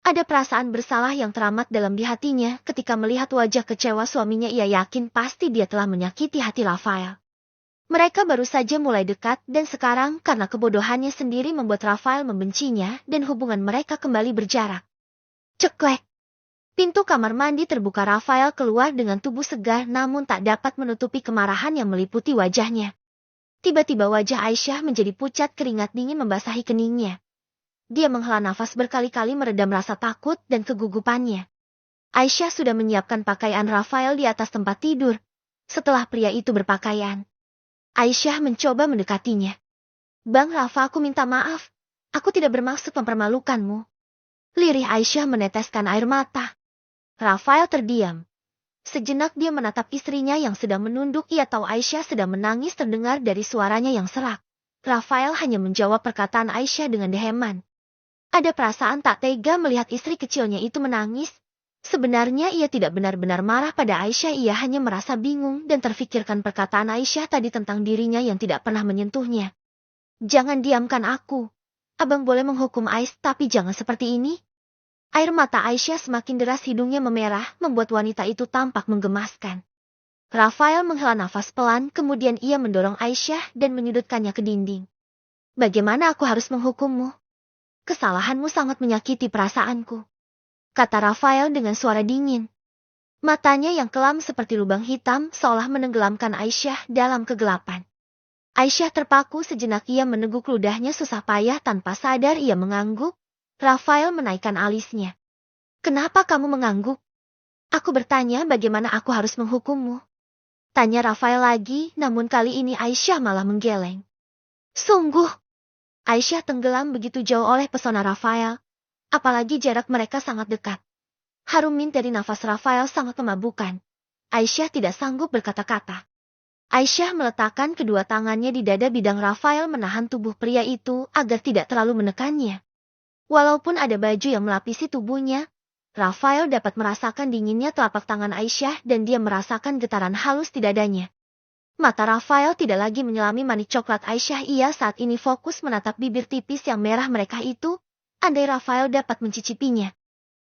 Ada perasaan bersalah yang teramat dalam di hatinya ketika melihat wajah kecewa suaminya. Ia yakin pasti dia telah menyakiti hati Rafael. Mereka baru saja mulai dekat dan sekarang karena kebodohannya sendiri membuat Rafael membencinya dan hubungan mereka kembali berjarak. Ceklek. Pintu kamar mandi terbuka. Rafael keluar dengan tubuh segar namun tak dapat menutupi kemarahan yang meliputi wajahnya. Tiba-tiba wajah Aisyah menjadi pucat, keringat dingin membasahi keningnya. Dia menghela nafas berkali-kali meredam rasa takut dan kegugupannya. Aisyah sudah menyiapkan pakaian Rafael di atas tempat tidur. Setelah pria itu berpakaian, Aisyah mencoba mendekatinya. Bang Rafa, aku minta maaf. Aku tidak bermaksud mempermalukanmu. Lirih Aisyah meneteskan air mata. Rafael terdiam. Sejenak dia menatap istrinya yang sedang menunduk. Ia tahu Aisyah sedang menangis, terdengar dari suaranya yang serak. Rafael hanya menjawab perkataan Aisyah dengan deheman. Ada perasaan tak tega melihat istri kecilnya itu menangis. Sebenarnya ia tidak benar-benar marah pada Aisyah. Ia hanya merasa bingung dan terfikirkan perkataan Aisyah tadi tentang dirinya yang tidak pernah menyentuhnya. Jangan diamkan aku. Abang boleh menghukum Ais, tapi jangan seperti ini. Air mata Aisyah semakin deras, hidungnya memerah, membuat wanita itu tampak menggemaskan. Rafael menghela nafas pelan, kemudian ia mendorong Aisyah dan menyudutkannya ke dinding. Bagaimana aku harus menghukummu? Kesalahanmu sangat menyakiti perasaanku, kata Rafael dengan suara dingin. Matanya yang kelam seperti lubang hitam seolah menenggelamkan Aisyah dalam kegelapan. Aisyah terpaku sejenak, ia meneguk ludahnya susah payah. Tanpa sadar ia mengangguk. Rafael menaikkan alisnya. Kenapa kamu mengangguk? Aku bertanya bagaimana aku harus menghukummu. Tanya Rafael lagi, namun kali ini Aisyah malah menggeleng. Sungguh. Aisyah tenggelam begitu jauh oleh pesona Rafael. Apalagi jarak mereka sangat dekat. Harum mint dari nafas Rafael sangat memabukkan. Aisyah tidak sanggup berkata-kata. Aisyah meletakkan kedua tangannya di dada bidang Rafael, menahan tubuh pria itu agar tidak terlalu menekannya. Walaupun ada baju yang melapisi tubuhnya, Rafael dapat merasakan dinginnya telapak tangan Aisyah dan dia merasakan getaran halus di dadanya. Mata Rafael tidak lagi menyelami manik coklat Aisyah. Ia saat ini fokus menatap bibir tipis yang merah mereka itu. Andai Rafael dapat mencicipinya.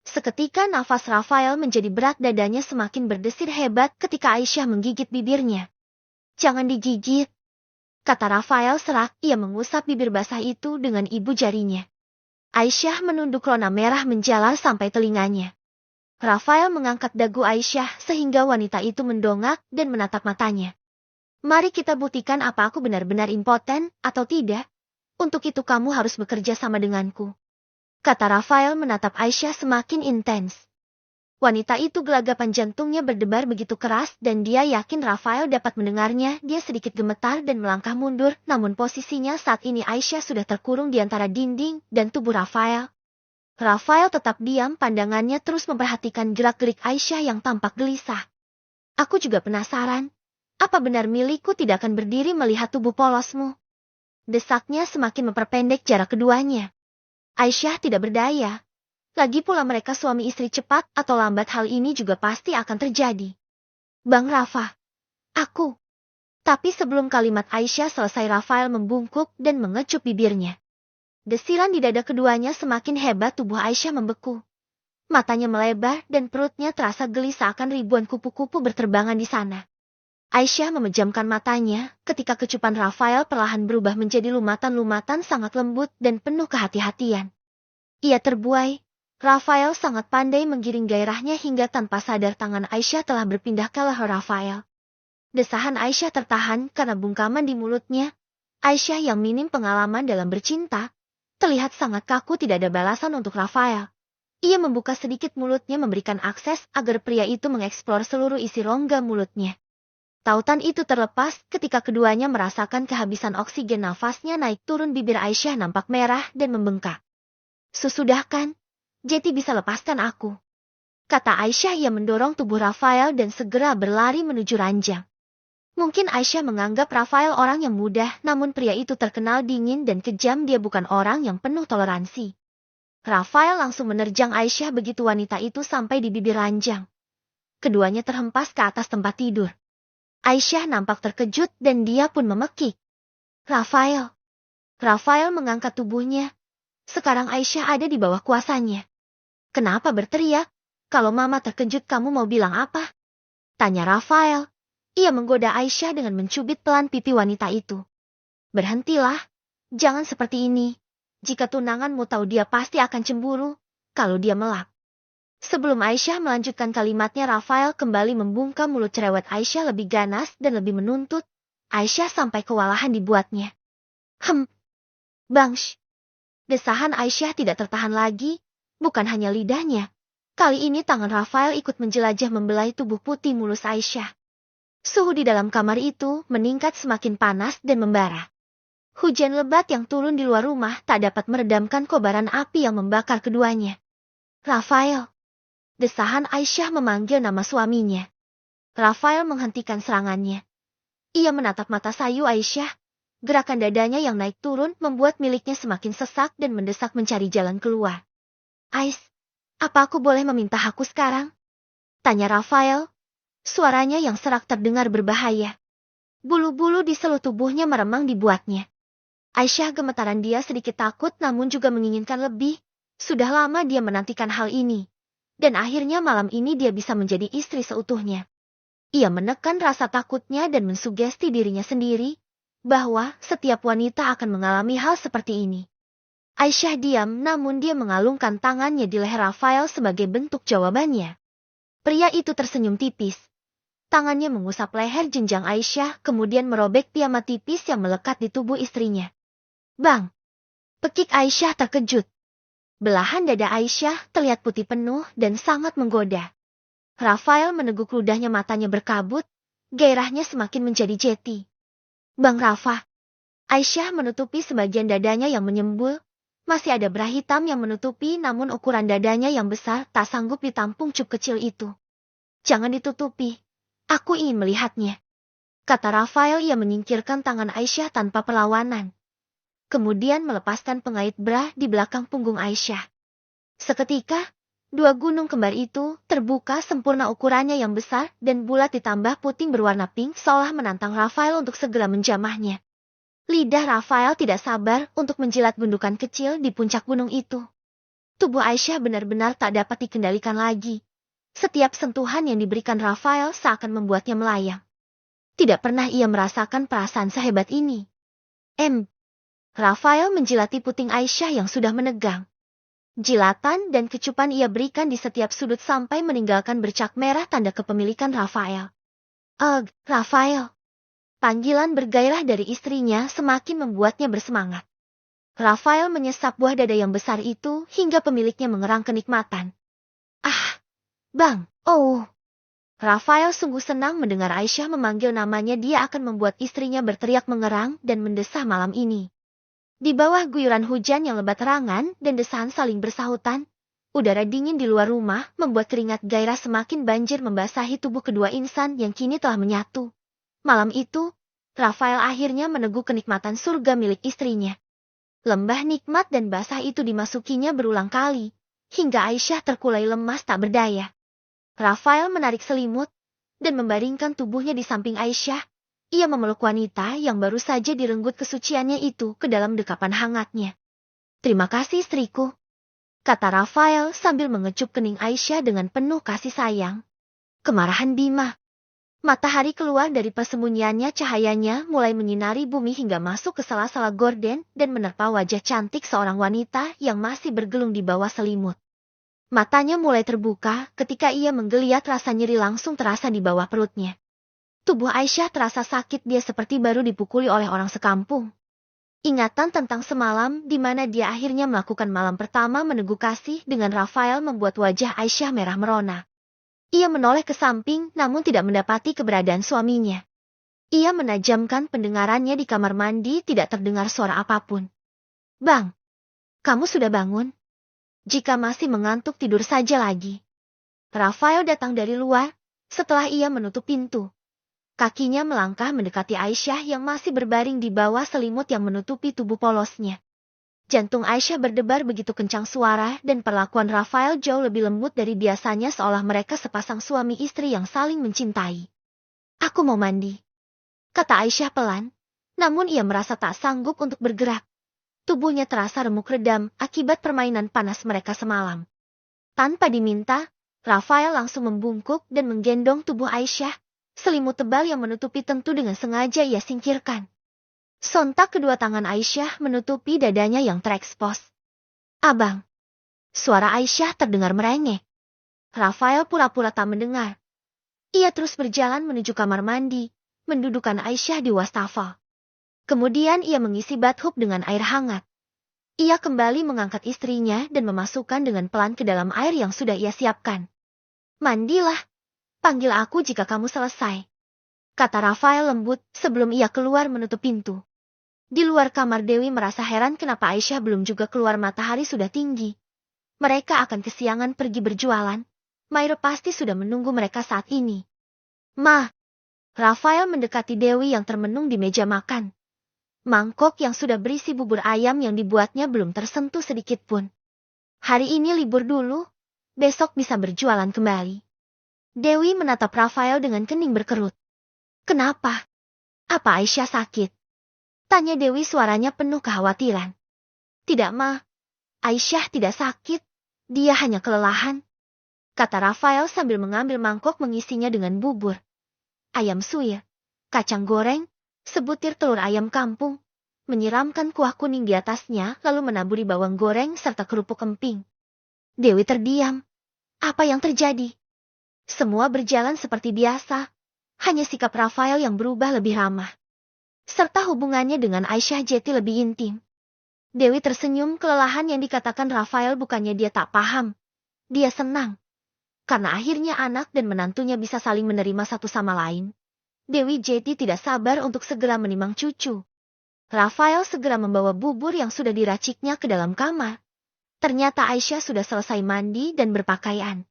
Seketika nafas Rafael menjadi berat, dadanya semakin berdesir hebat ketika Aisyah menggigit bibirnya. Jangan digigit, kata Rafael serak. Ia mengusap bibir basah itu dengan ibu jarinya. Aisyah menunduk, rona merah menjalar sampai telinganya. Rafael mengangkat dagu Aisyah sehingga wanita itu mendongak dan menatap matanya. Mari kita buktikan apa aku benar-benar impoten atau tidak. Untuk itu kamu harus bekerja sama denganku, kata Rafael menatap Aisyah semakin intens. Wanita itu gelagapan jantungnya berdebar begitu keras dan dia yakin Rafael dapat mendengarnya. Dia sedikit gemetar dan melangkah mundur, namun posisinya saat ini Aisyah sudah terkurung di antara dinding dan tubuh Rafael. Rafael tetap diam, pandangannya terus memperhatikan gerak-gerik Aisyah yang tampak gelisah. Aku juga penasaran, apa benar milikku tidak akan berdiri melihat tubuh polosmu? Desaknya semakin memperpendek jarak keduanya. Aisyah tidak berdaya. Lagi pula mereka suami istri, cepat atau lambat hal ini juga pasti akan terjadi. Bang Rafa, aku. Tapi sebelum kalimat Aisyah selesai, Rafael membungkuk dan mengecup bibirnya. Desiran di dada keduanya semakin hebat, tubuh Aisyah membeku. Matanya melebar dan perutnya terasa geli seakan ribuan kupu-kupu berterbangan di sana. Aisyah memejamkan matanya ketika kecupan Rafael perlahan berubah menjadi lumatan-lumatan sangat lembut dan penuh kehati-hatian. Ia terbuai. Rafael sangat pandai menggiring gairahnya hingga tanpa sadar tangan Aisyah telah berpindah ke leher Rafael. Desahan Aisyah tertahan karena bungkaman di mulutnya. Aisyah yang minim pengalaman dalam bercinta, terlihat sangat kaku, tidak ada balasan untuk Rafael. Ia membuka sedikit mulutnya memberikan akses agar pria itu mengeksplor seluruh isi rongga mulutnya. Tautan itu terlepas ketika keduanya merasakan kehabisan oksigen. Nafasnya naik turun, bibir Aisyah nampak merah dan membengkak. Susudah kan? Jeti bisa lepaskan aku, kata Aisyah. Ia mendorong tubuh Rafael dan segera berlari menuju ranjang. Mungkin Aisyah menganggap Rafael orang yang mudah, namun pria itu terkenal dingin dan kejam. Dia bukan orang yang penuh toleransi. Rafael langsung menerjang Aisyah begitu wanita itu sampai di bibir ranjang. Keduanya terhempas ke atas tempat tidur. Aisyah nampak terkejut dan dia pun memekik. Rafael. Rafael mengangkat tubuhnya. Sekarang Aisyah ada di bawah kuasanya. Kenapa berteriak? Kalau mama terkejut kamu mau bilang apa? Tanya Rafael. Ia menggoda Aisyah dengan mencubit pelan pipi wanita itu. Berhentilah. Jangan seperti ini. Jika tunanganmu tahu, dia pasti akan cemburu kalau dia melak. Sebelum Aisyah melanjutkan kalimatnya, Rafael kembali membungkam mulut. Cerewet Aisyah lebih ganas dan lebih menuntut. Aisyah sampai kewalahan dibuatnya. Bangsh. Desahan Aisyah tidak tertahan lagi. Bukan hanya lidahnya. Kali ini tangan Rafael ikut menjelajah membelai tubuh putih mulus Aisyah. Suhu di dalam kamar itu meningkat semakin panas dan membara. Hujan lebat yang turun di luar rumah tak dapat meredamkan kobaran api yang membakar keduanya. Rafael. Desahan Aisyah memanggil nama suaminya. Rafael menghentikan serangannya. Ia menatap mata sayu Aisyah. Gerakan dadanya yang naik turun membuat miliknya semakin sesak dan mendesak mencari jalan keluar. Ais, apa aku boleh meminta hakku sekarang? Tanya Rafael. Suaranya yang serak terdengar berbahaya. Bulu-bulu di seluruh tubuhnya meremang dibuatnya. Aisyah gemetaran, dia sedikit takut namun juga menginginkan lebih. Sudah lama dia menantikan hal ini. Dan akhirnya malam ini dia bisa menjadi istri seutuhnya. Ia menekan rasa takutnya dan mensugesti dirinya sendiri bahwa setiap wanita akan mengalami hal seperti ini. Aisyah diam, namun dia mengalungkan tangannya di leher Rafael sebagai bentuk jawabannya. Pria itu tersenyum tipis. Tangannya mengusap leher jenjang Aisyah, kemudian merobek piyama tipis yang melekat di tubuh istrinya. Bang! Pekik Aisyah terkejut. Belahan dada Aisyah terlihat putih penuh dan sangat menggoda. Rafael meneguk ludahnya, matanya berkabut, gairahnya semakin menjadi jeti. Bang Rafa. Aisyah menutupi sebagian dadanya yang menyembul. Masih ada bra hitam yang menutupi, namun ukuran dadanya yang besar tak sanggup ditampung cup kecil itu. Jangan ditutupi. Aku ingin melihatnya. Kata Rafael. Ia menyingkirkan tangan Aisyah tanpa perlawanan. Kemudian melepaskan pengait bra di belakang punggung Aisyah. Seketika, dua gunung kembar itu terbuka sempurna, ukurannya yang besar dan bulat ditambah puting berwarna pink seolah menantang Rafael untuk segera menjamahnya. Lidah Rafael tidak sabar untuk menjilat gundukan kecil di puncak gunung itu. Tubuh Aisyah benar-benar tak dapat dikendalikan lagi. Setiap sentuhan yang diberikan Rafael seakan membuatnya melayang. Tidak pernah ia merasakan perasaan sehebat ini. Rafael menjilati puting Aisyah yang sudah menegang. Jilatan dan kecupan ia berikan di setiap sudut sampai meninggalkan bercak merah tanda kepemilikan Rafael. Rafael. Panggilan bergairah dari istrinya semakin membuatnya bersemangat. Rafael menyesap buah dada yang besar itu hingga pemiliknya mengerang kenikmatan. Bang, oh. Rafael sungguh senang mendengar Aisyah memanggil namanya. Dia akan membuat istrinya berteriak mengerang dan mendesah malam ini. Di bawah guyuran hujan yang lebat terangan dan desahan saling bersahutan, udara dingin di luar rumah membuat keringat gairah semakin banjir membasahi tubuh kedua insan yang kini telah menyatu. Malam itu, Rafael akhirnya meneguk kenikmatan surga milik istrinya. Lembah nikmat dan basah itu dimasukinya berulang kali, hingga Aisyah terkulai lemas tak berdaya. Rafael menarik selimut dan membaringkan tubuhnya di samping Aisyah. Ia memeluk wanita yang baru saja direnggut kesuciannya itu ke dalam dekapan hangatnya. "Terima kasih istriku," kata Rafael sambil mengecup kening Aisyah dengan penuh kasih sayang. Kemarahan Bima. Matahari keluar dari persembunyiannya, cahayanya mulai menyinari bumi hingga masuk ke sela-sela gorden dan menerpa wajah cantik seorang wanita yang masih bergelung di bawah selimut. Matanya mulai terbuka ketika ia menggeliat, rasa nyeri langsung terasa di bawah perutnya. Tubuh Aisyah terasa sakit, dia seperti baru dipukuli oleh orang sekampung. Ingatan tentang semalam di mana dia akhirnya melakukan malam pertama meneguk kasih dengan Rafael membuat wajah Aisyah merah merona. Ia menoleh ke samping namun tidak mendapati keberadaan suaminya. Ia menajamkan pendengarannya di kamar mandi, tidak terdengar suara apapun. "Bang, kamu sudah bangun? Jika masih mengantuk tidur saja lagi." Rafael datang dari luar, setelah ia menutup pintu. Kakinya melangkah mendekati Aisyah yang masih berbaring di bawah selimut yang menutupi tubuh polosnya. Jantung Aisyah berdebar begitu kencang, suara dan perlakuan Rafael jauh lebih lembut dari biasanya, seolah mereka sepasang suami istri yang saling mencintai. "Aku mau mandi," kata Aisyah pelan, namun ia merasa tak sanggup untuk bergerak. Tubuhnya terasa remuk redam akibat permainan panas mereka semalam. Tanpa diminta, Rafael langsung membungkuk dan menggendong tubuh Aisyah. Selimut tebal yang menutupi tentu dengan sengaja ia singkirkan. Sontak kedua tangan Aisyah menutupi dadanya yang terekspos. "Abang." Suara Aisyah terdengar merengek. Rafael pura-pura tak mendengar. Ia terus berjalan menuju kamar mandi, mendudukkan Aisyah di wastafel. Kemudian ia mengisi bathtub dengan air hangat. Ia kembali mengangkat istrinya dan memasukkan dengan pelan ke dalam air yang sudah ia siapkan. "Mandilah, panggil aku jika kamu selesai," kata Rafael lembut sebelum ia keluar menutup pintu. Di luar kamar, Dewi merasa heran kenapa Aisyah belum juga keluar. Matahari sudah tinggi. Mereka akan kesiangan pergi berjualan. Mairo pasti sudah menunggu mereka saat ini. "Ma." Rafael mendekati Dewi yang termenung di meja makan. Mangkok yang sudah berisi bubur ayam yang dibuatnya belum tersentuh sedikit pun. "Hari ini libur dulu, besok bisa berjualan kembali." Dewi menatap Rafael dengan kening berkerut. "Kenapa? Apa Aisyah sakit?" tanya Dewi, suaranya penuh kekhawatiran. "Tidak, Ma. Aisyah tidak sakit. Dia hanya kelelahan," kata Rafael sambil mengambil mangkok mengisinya dengan bubur, ayam suir, kacang goreng, sebutir telur ayam kampung, menyiramkan kuah kuning di atasnya, lalu menaburi bawang goreng serta kerupuk emping. Dewi terdiam. Apa yang terjadi? Semua berjalan seperti biasa, hanya sikap Rafael yang berubah lebih ramah, serta hubungannya dengan Aisyah jadi lebih intim. Dewi tersenyum. Kelelahan yang dikatakan Rafael bukannya dia tak paham. Dia senang. Karena akhirnya anak dan menantunya bisa saling menerima satu sama lain. Dewi jadi tidak sabar untuk segera menimang cucu. Rafael segera membawa bubur yang sudah diraciknya ke dalam kamar. Ternyata Aisyah sudah selesai mandi dan berpakaian.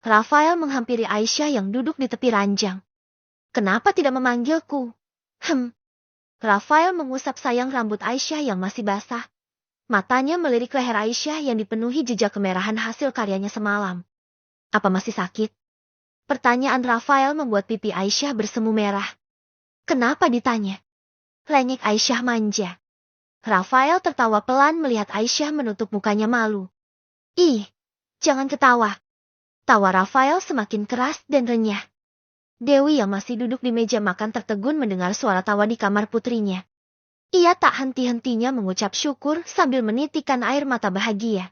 Rafael menghampiri Aisyah yang duduk di tepi ranjang. "Kenapa tidak memanggilku?" Rafael mengusap sayang rambut Aisyah yang masih basah. Matanya melirik leher Aisyah yang dipenuhi jejak kemerahan hasil karyanya semalam. "Apa masih sakit?" Pertanyaan Rafael membuat pipi Aisyah bersemu merah. "Kenapa ditanya?" lengek Aisyah manja. Rafael tertawa pelan melihat Aisyah menutup mukanya malu. "Ih, jangan ketawa." Tawa Rafael semakin keras dan renyah. Dewi yang masih duduk di meja makan tertegun mendengar suara tawa di kamar putrinya. Ia tak henti-hentinya mengucap syukur sambil menitikkan air mata bahagia.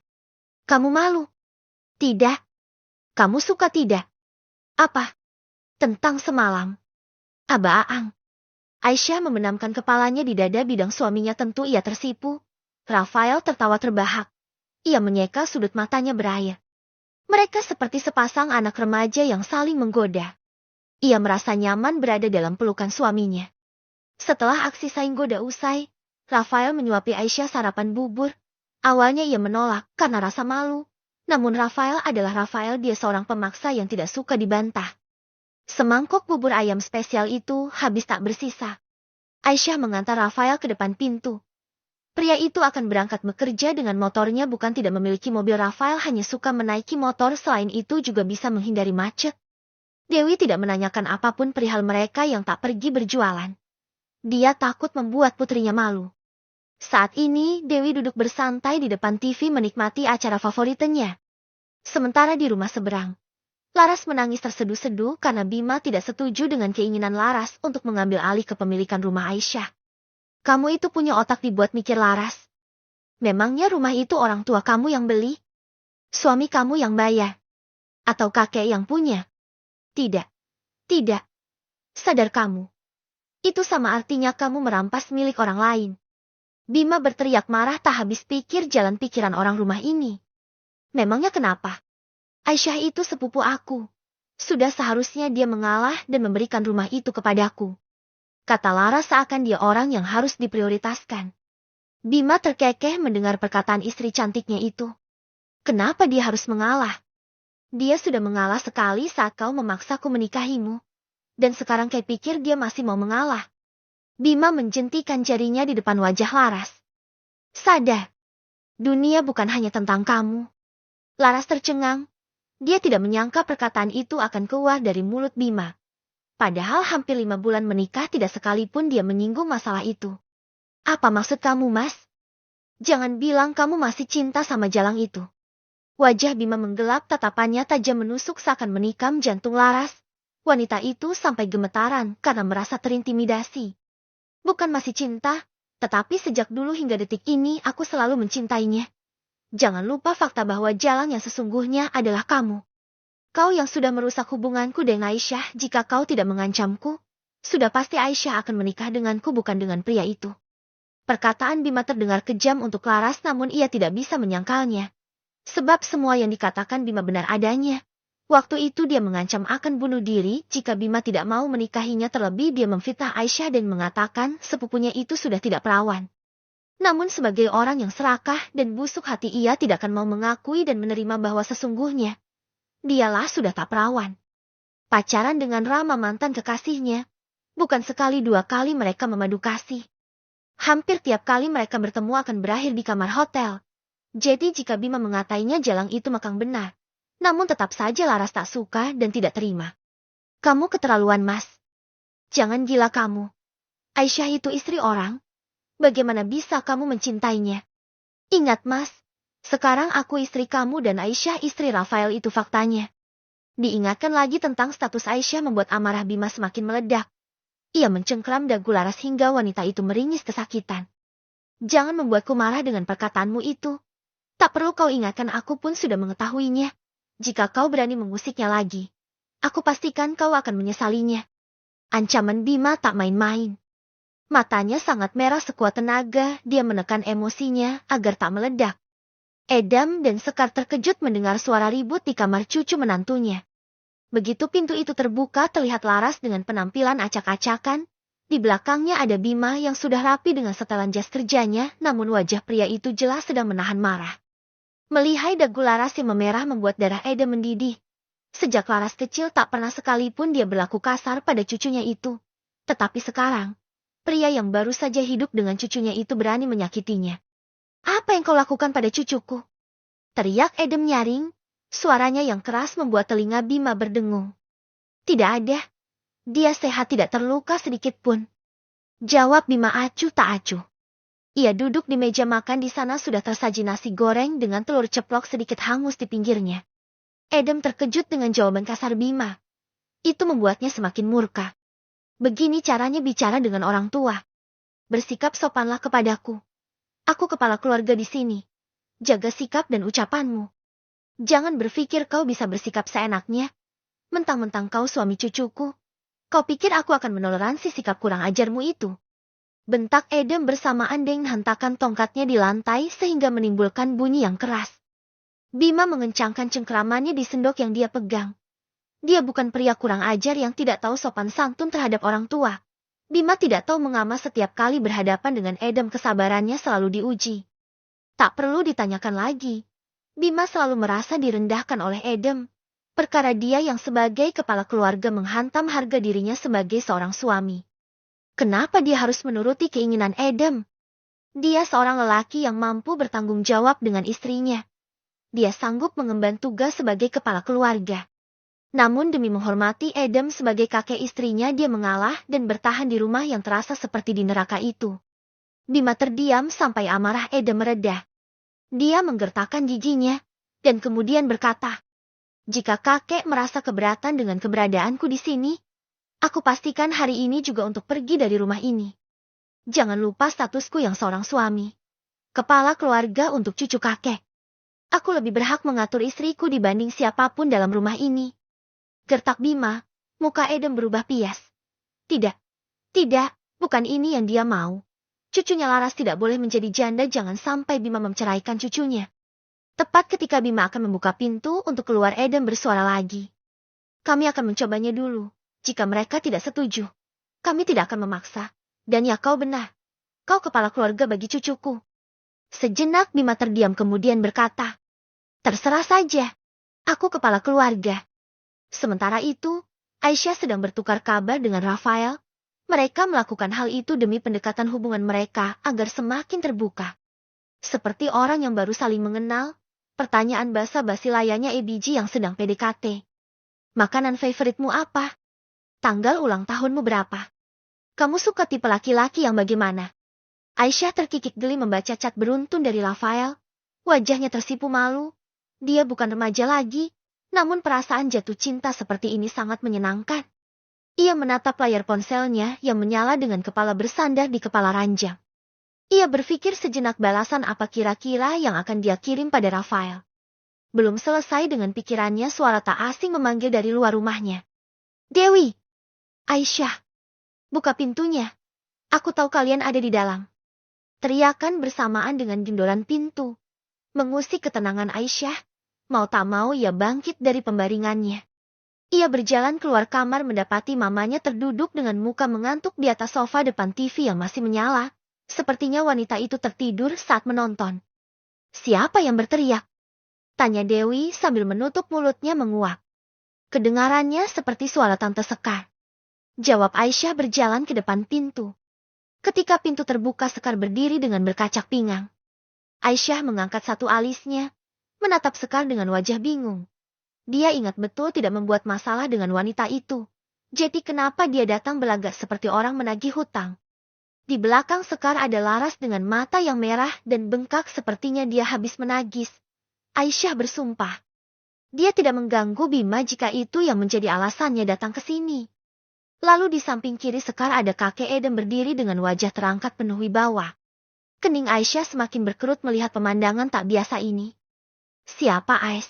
"Kamu malu?" "Tidak." "Kamu suka tidak?" "Apa?" "Tentang semalam." "Aba Aang." Aisyah membenamkan kepalanya di dada bidang suaminya. Tentu ia tersipu. Rafael tertawa terbahak. Ia menyeka sudut matanya berair. Mereka seperti sepasang anak remaja yang saling menggoda. Ia merasa nyaman berada dalam pelukan suaminya. Setelah aksi saing goda usai, Rafael menyuapi Aisyah sarapan bubur. Awalnya ia menolak karena rasa malu. Namun Rafael adalah Rafael, dia seorang pemaksa yang tidak suka dibantah. Semangkuk bubur ayam spesial itu habis tak bersisa. Aisyah mengantar Rafael ke depan pintu. Pria itu akan berangkat bekerja dengan motornya, bukan tidak memiliki mobil. Rafael hanya suka menaiki motor, selain itu juga bisa menghindari macet. Dewi tidak menanyakan apapun perihal mereka yang tak pergi berjualan. Dia takut membuat putrinya malu. Saat ini Dewi duduk bersantai di depan TV menikmati acara favoritnya. Sementara di rumah seberang, Laras menangis terseduh-seduh karena Bima tidak setuju dengan keinginan Laras untuk mengambil alih kepemilikan rumah Aisyah. Kamu itu punya otak dibuat mikir, Laras. Memangnya rumah itu orang tua kamu yang beli? Suami kamu yang bayar? Atau kakek yang punya? Tidak. Tidak. Sadar kamu. Itu sama artinya kamu merampas milik orang lain. Bima berteriak marah, tak habis pikir jalan pikiran orang rumah ini. Memangnya kenapa? Aisyah itu sepupu aku. Sudah seharusnya dia mengalah dan memberikan rumah itu kepadaku. Kata Laras seakan dia orang yang harus diprioritaskan. Bima terkekeh mendengar perkataan istri cantiknya itu. Kenapa dia harus mengalah? Dia sudah mengalah sekali saat kau memaksaku menikahimu. Dan sekarang kau pikir dia masih mau mengalah? Bima menjentikan jarinya di depan wajah Laras. Sadar. Dunia bukan hanya tentang kamu. Laras tercengang. Dia tidak menyangka perkataan itu akan keluar dari mulut Bima. Padahal hampir 5 bulan menikah tidak sekalipun dia menyinggung masalah itu. Apa maksud kamu, Mas? Jangan bilang kamu masih cinta sama Jalang itu. Wajah Bima menggelap, tatapannya tajam menusuk seakan menikam jantung Laras. Wanita itu sampai gemetaran karena merasa terintimidasi. Bukan masih cinta, tetapi sejak dulu hingga detik ini aku selalu mencintainya. Jangan lupa fakta bahwa Jalang yang sesungguhnya adalah kamu. Kau yang sudah merusak hubunganku dengan Aisyah. Jika kau tidak mengancamku, sudah pasti Aisyah akan menikah denganku, bukan dengan pria itu. Perkataan Bima terdengar kejam untuk Laras, namun ia tidak bisa menyangkalnya. Sebab semua yang dikatakan Bima benar adanya. Waktu itu dia mengancam akan bunuh diri jika Bima tidak mau menikahinya, terlebih dia memfitnah Aisyah dan mengatakan sepupunya itu sudah tidak perawan. Namun sebagai orang yang serakah dan busuk hati, ia tidak akan mau mengakui dan menerima bahwa sesungguhnya dialah sudah tak perawan. Pacaran dengan Rama, mantan kekasihnya. Bukan sekali dua kali mereka memadu kasih. Hampir tiap kali mereka bertemu akan berakhir di kamar hotel. Jadi jika Bima mengatainya Jalang itu makang benar. Namun tetap saja Laras tak suka dan tidak terima. Kamu keterlaluan, Mas. Jangan gila kamu. Aisyah itu istri orang. Bagaimana bisa kamu mencintainya? Ingat, Mas. Sekarang aku istri kamu dan Aisyah istri Rafael, itu faktanya. Diingatkan lagi tentang status Aisyah membuat amarah Bima semakin meledak. Ia mencengkram dagu Laras hingga wanita itu meringis kesakitan. Jangan membuatku marah dengan perkataanmu itu. Tak perlu kau ingatkan, aku pun sudah mengetahuinya. Jika kau berani mengusiknya lagi, aku pastikan kau akan menyesalinya. Ancaman Bima tak main-main. Matanya sangat merah, sekuat tenaga dia menekan emosinya agar tak meledak. Edam dan Sekar terkejut mendengar suara ribut di kamar cucu menantunya. Begitu pintu itu terbuka, terlihat Laras dengan penampilan acak-acakan. Di belakangnya ada Bima yang sudah rapi dengan setelan jas kerjanya, namun wajah pria itu jelas sedang menahan marah. Melihai dagu Laras yang memerah membuat darah Edam mendidih. Sejak Laras kecil tak pernah sekalipun dia berlaku kasar pada cucunya itu. Tetapi sekarang, pria yang baru saja hidup dengan cucunya itu berani menyakitinya. Apa yang kau lakukan pada cucuku? Teriak Edam nyaring. Suaranya yang keras membuat telinga Bima berdengung. Tidak ada. Dia sehat, tidak terluka sedikit pun. Jawab Bima acuh tak acuh. Ia duduk di meja makan, di sana sudah tersaji nasi goreng dengan telur ceplok sedikit hangus di pinggirnya. Edam terkejut dengan jawaban kasar Bima. Itu membuatnya semakin murka. Begini caranya bicara dengan orang tua. Bersikap sopanlah kepadaku. Aku kepala keluarga di sini. Jaga sikap dan ucapanmu. Jangan berpikir kau bisa bersikap seenaknya. Mentang-mentang kau suami cucuku. Kau pikir aku akan menoleransi sikap kurang ajarmu itu? Bentak Edam bersamaan dengan hentakan tongkatnya di lantai sehingga menimbulkan bunyi yang keras. Bima mengencangkan cengkeramannya di sendok yang dia pegang. Dia bukan pria kurang ajar yang tidak tahu sopan santun terhadap orang tua. Bima tidak tahu mengapa setiap kali berhadapan dengan Edem kesabarannya selalu diuji. Tak perlu ditanyakan lagi. Bima selalu merasa direndahkan oleh Edem. Perkara dia yang sebagai kepala keluarga menghantam harga dirinya sebagai seorang suami. Kenapa dia harus menuruti keinginan Edem? Dia seorang lelaki yang mampu bertanggung jawab dengan istrinya. Dia sanggup mengemban tugas sebagai kepala keluarga. Namun demi menghormati Edem sebagai kakek istrinya, dia mengalah dan bertahan di rumah yang terasa seperti di neraka itu. Bima terdiam sampai amarah Edem mereda. Dia menggertakkan giginya dan kemudian berkata, "Jika kakek merasa keberatan dengan keberadaanku di sini, aku pastikan hari ini juga untuk pergi dari rumah ini. Jangan lupa statusku yang seorang suami, kepala keluarga untuk cucu kakek. Aku lebih berhak mengatur istriku dibanding siapapun dalam rumah ini." Gertak Bima, muka Edem berubah pias. Tidak, bukan ini yang dia mau. Cucunya Laras tidak boleh menjadi janda, jangan sampai Bima menceraikan cucunya. Tepat ketika Bima akan membuka pintu untuk keluar, Edem bersuara lagi. "Kami akan mencobanya dulu. Jika mereka tidak setuju, kami tidak akan memaksa. Dan ya, kau benar. Kau kepala keluarga bagi cucuku." Sejenak Bima terdiam kemudian berkata, "Terserah saja. Aku kepala keluarga." Sementara itu, Aisyah sedang bertukar kabar dengan Rafael. Mereka melakukan hal itu demi pendekatan hubungan mereka agar semakin terbuka. Seperti orang yang baru saling mengenal, pertanyaan basa-basi layaknya EBG yang sedang PDKT. "Makanan favoritmu apa? Tanggal ulang tahunmu berapa? Kamu suka tipe laki-laki yang bagaimana?" Aisyah terkikik geli membaca cat beruntun dari Rafael. Wajahnya tersipu malu. Dia bukan remaja lagi, namun perasaan jatuh cinta seperti ini sangat menyenangkan. Ia menatap layar ponselnya yang menyala dengan kepala bersandar di kepala ranjang. Ia berpikir sejenak balasan apa kira-kira yang akan dia kirim pada Rafael. Belum selesai dengan pikirannya, suara tak asing memanggil dari luar rumahnya. "Dewi! Aisyah! Buka pintunya. Aku tahu kalian ada di dalam." Teriakan bersamaan dengan gindoran pintu mengusik ketenangan Aisyah. Mau tak mau ia bangkit dari pembaringannya. Ia berjalan keluar kamar mendapati mamanya terduduk dengan muka mengantuk di atas sofa depan TV yang masih menyala. Sepertinya wanita itu tertidur saat menonton. "Siapa yang berteriak?" tanya Dewi sambil menutup mulutnya menguap. Kedengarannya seperti suara Tante Sekar. Jawab Aisyah berjalan ke depan pintu. Ketika pintu terbuka, Sekar berdiri dengan berkacak pinggang. Aisyah mengangkat satu alisnya, menatap Sekar dengan wajah bingung. Dia ingat betul tidak membuat masalah dengan wanita itu. Jadi kenapa dia datang belagak seperti orang menagih hutang? Di belakang Sekar ada Laras dengan mata yang merah dan bengkak, sepertinya dia habis menangis. Aisyah bersumpah. Dia tidak mengganggu Bima jika itu yang menjadi alasannya datang ke sini. Lalu di samping kiri Sekar ada kakek Edem berdiri dengan wajah terangkat penuh wibawa. Kening Aisyah semakin berkerut melihat pemandangan tak biasa ini. "Siapa Ais?"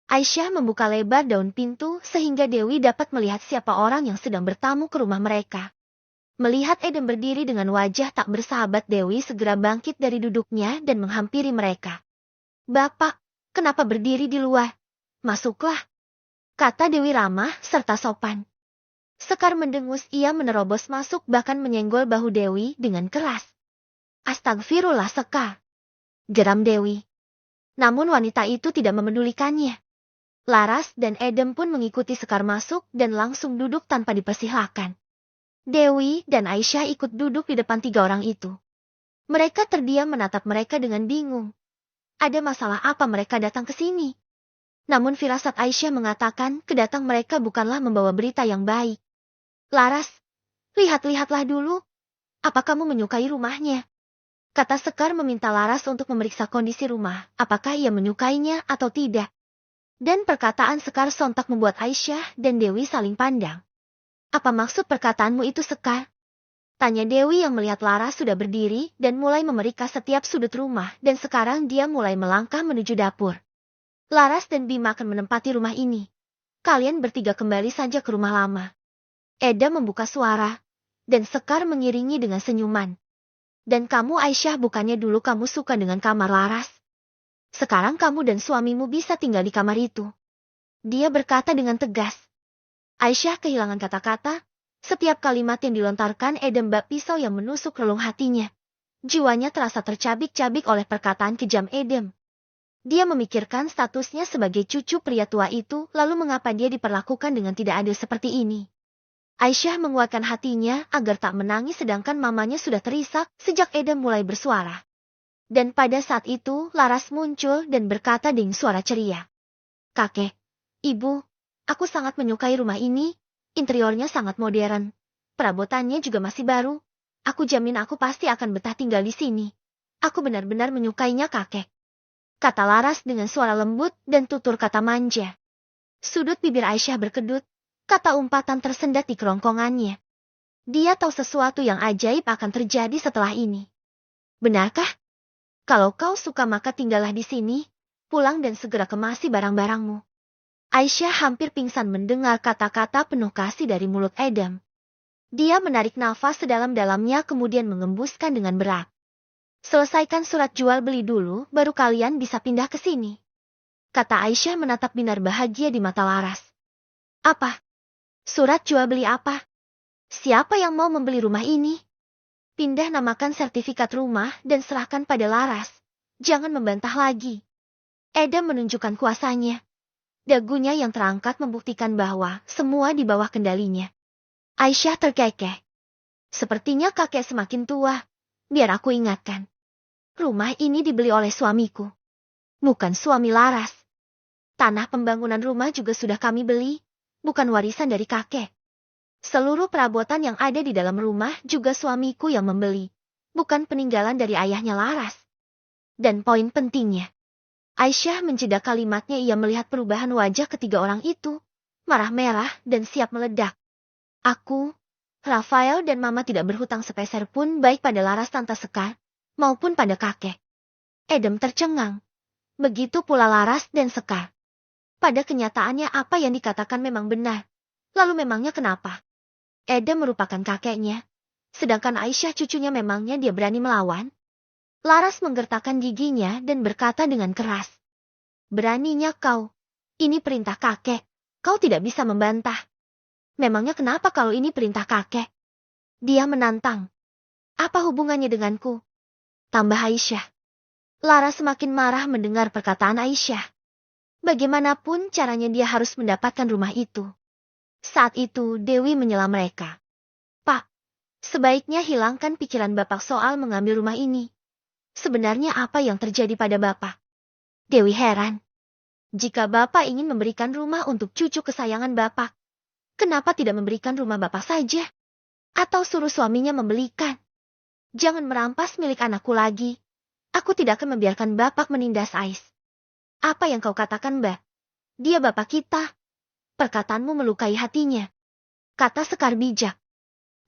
Aisyah membuka lebar daun pintu sehingga Dewi dapat melihat siapa orang yang sedang bertamu ke rumah mereka. Melihat Edem berdiri dengan wajah tak bersahabat, Dewi segera bangkit dari duduknya dan menghampiri mereka. "Bapak, kenapa berdiri di luar? Masuklah," kata Dewi ramah serta sopan. Sekar mendengus, ia menerobos masuk bahkan menyenggol bahu Dewi dengan keras. "Astagfirullah Sekar," geram Dewi. Namun wanita itu tidak memedulikannya. Laras dan Edem pun mengikuti Sekar masuk dan langsung duduk tanpa dipersilahkan. Dewi dan Aisyah ikut duduk di depan tiga orang itu. Mereka terdiam menatap mereka dengan bingung. Ada masalah apa mereka datang ke sini? Namun firasat Aisyah mengatakan kedatang mereka bukanlah membawa berita yang baik. "Laras, lihat-lihatlah dulu. Apa kamu menyukai rumahnya?" kata Sekar meminta Laras untuk memeriksa kondisi rumah, apakah ia menyukainya atau tidak. Dan perkataan Sekar sontak membuat Aisyah dan Dewi saling pandang. "Apa maksud perkataanmu itu, Sekar?" tanya Dewi yang melihat Laras sudah berdiri dan mulai memeriksa setiap sudut rumah, dan sekarang dia mulai melangkah menuju dapur. "Laras dan Bima akan menempati rumah ini. Kalian bertiga kembali saja ke rumah lama." Edem membuka suara, dan Sekar mengiringi dengan senyuman. "Dan kamu Aisyah, bukannya dulu kamu suka dengan kamar Laras?" Sekarang kamu dan suamimu bisa tinggal di kamar itu. Dia berkata dengan tegas. Aisyah kehilangan kata-kata. Setiap kalimat yang dilontarkan Edem bak pisau yang menusuk relung hatinya. Jiwanya terasa tercabik-cabik oleh perkataan kejam Edem. Dia memikirkan statusnya sebagai cucu pria tua itu, lalu mengapa dia diperlakukan dengan tidak adil seperti ini. Aisyah menguatkan hatinya agar tak menangis sedangkan mamanya sudah terisak sejak Edem mulai bersuara. Dan pada saat itu Laras muncul dan berkata dengan suara ceria. Kakek, ibu, aku sangat menyukai rumah ini. Interiornya sangat modern. Perabotannya juga masih baru. Aku jamin aku pasti akan betah tinggal di sini. Aku benar-benar menyukainya kakek. Kata Laras dengan suara lembut dan tutur kata manja. Sudut bibir Aisyah berkedut. Kata umpatan tersendat di kerongkongannya. Dia tahu sesuatu yang ajaib akan terjadi setelah ini. Benarkah? Kalau kau suka maka tinggallah di sini. Pulang dan segera kemasi barang-barangmu. Aisyah hampir pingsan mendengar kata-kata penuh kasih dari mulut Edem. Dia menarik nafas sedalam-dalamnya kemudian mengembuskan dengan berat. Selesaikan surat jual beli dulu, baru kalian bisa pindah ke sini. Kata Aisyah menatap binar bahagia di mata Laras. Apa? Surat jual beli apa? Siapa yang mau membeli rumah ini? Pindah namakan sertifikat rumah dan serahkan pada Laras. Jangan membantah lagi. Edem menunjukkan kuasanya. Dagunya yang terangkat membuktikan bahwa semua di bawah kendalinya. Aisyah terkekeh. Sepertinya kakek semakin tua. Biar aku ingatkan. Rumah ini dibeli oleh suamiku. Bukan suami Laras. Tanah pembangunan rumah juga sudah kami beli. Bukan warisan dari kakek. Seluruh perabotan yang ada di dalam rumah juga suamiku yang membeli. Bukan peninggalan dari ayahnya Laras. Dan poin pentingnya. Aisyah menjeda kalimatnya, ia melihat perubahan wajah ketiga orang itu. Marah merah dan siap meledak. Aku, Rafael dan Mama tidak berhutang sepeser pun baik pada Laras Tante Sekar, maupun pada kakek. Edem tercengang. Begitu pula Laras dan Sekar. Pada kenyataannya apa yang dikatakan memang benar. Lalu memangnya kenapa? Edem merupakan kakeknya. Sedangkan Aisyah cucunya, memangnya dia berani melawan? Laras menggertakkan giginya dan berkata dengan keras. Beraninya kau. Ini perintah kakek. Kau tidak bisa membantah. Memangnya kenapa kalau ini perintah kakek? Dia menantang. Apa hubungannya denganku? Tambah Aisyah. Laras semakin marah mendengar perkataan Aisyah. Bagaimanapun caranya dia harus mendapatkan rumah itu. Saat itu Dewi menyela mereka. Pak, sebaiknya hilangkan pikiran Bapak soal mengambil rumah ini. Sebenarnya apa yang terjadi pada Bapak? Dewi heran. Jika Bapak ingin memberikan rumah untuk cucu kesayangan Bapak, kenapa tidak memberikan rumah Bapak saja? Atau suruh suaminya membelikan? Jangan merampas milik anakku lagi. Aku tidak akan membiarkan Bapak menindas Ais. Apa yang kau katakan, Mbak? Dia Bapak kita. Perkataanmu melukai hatinya. Kata Sekar bijak.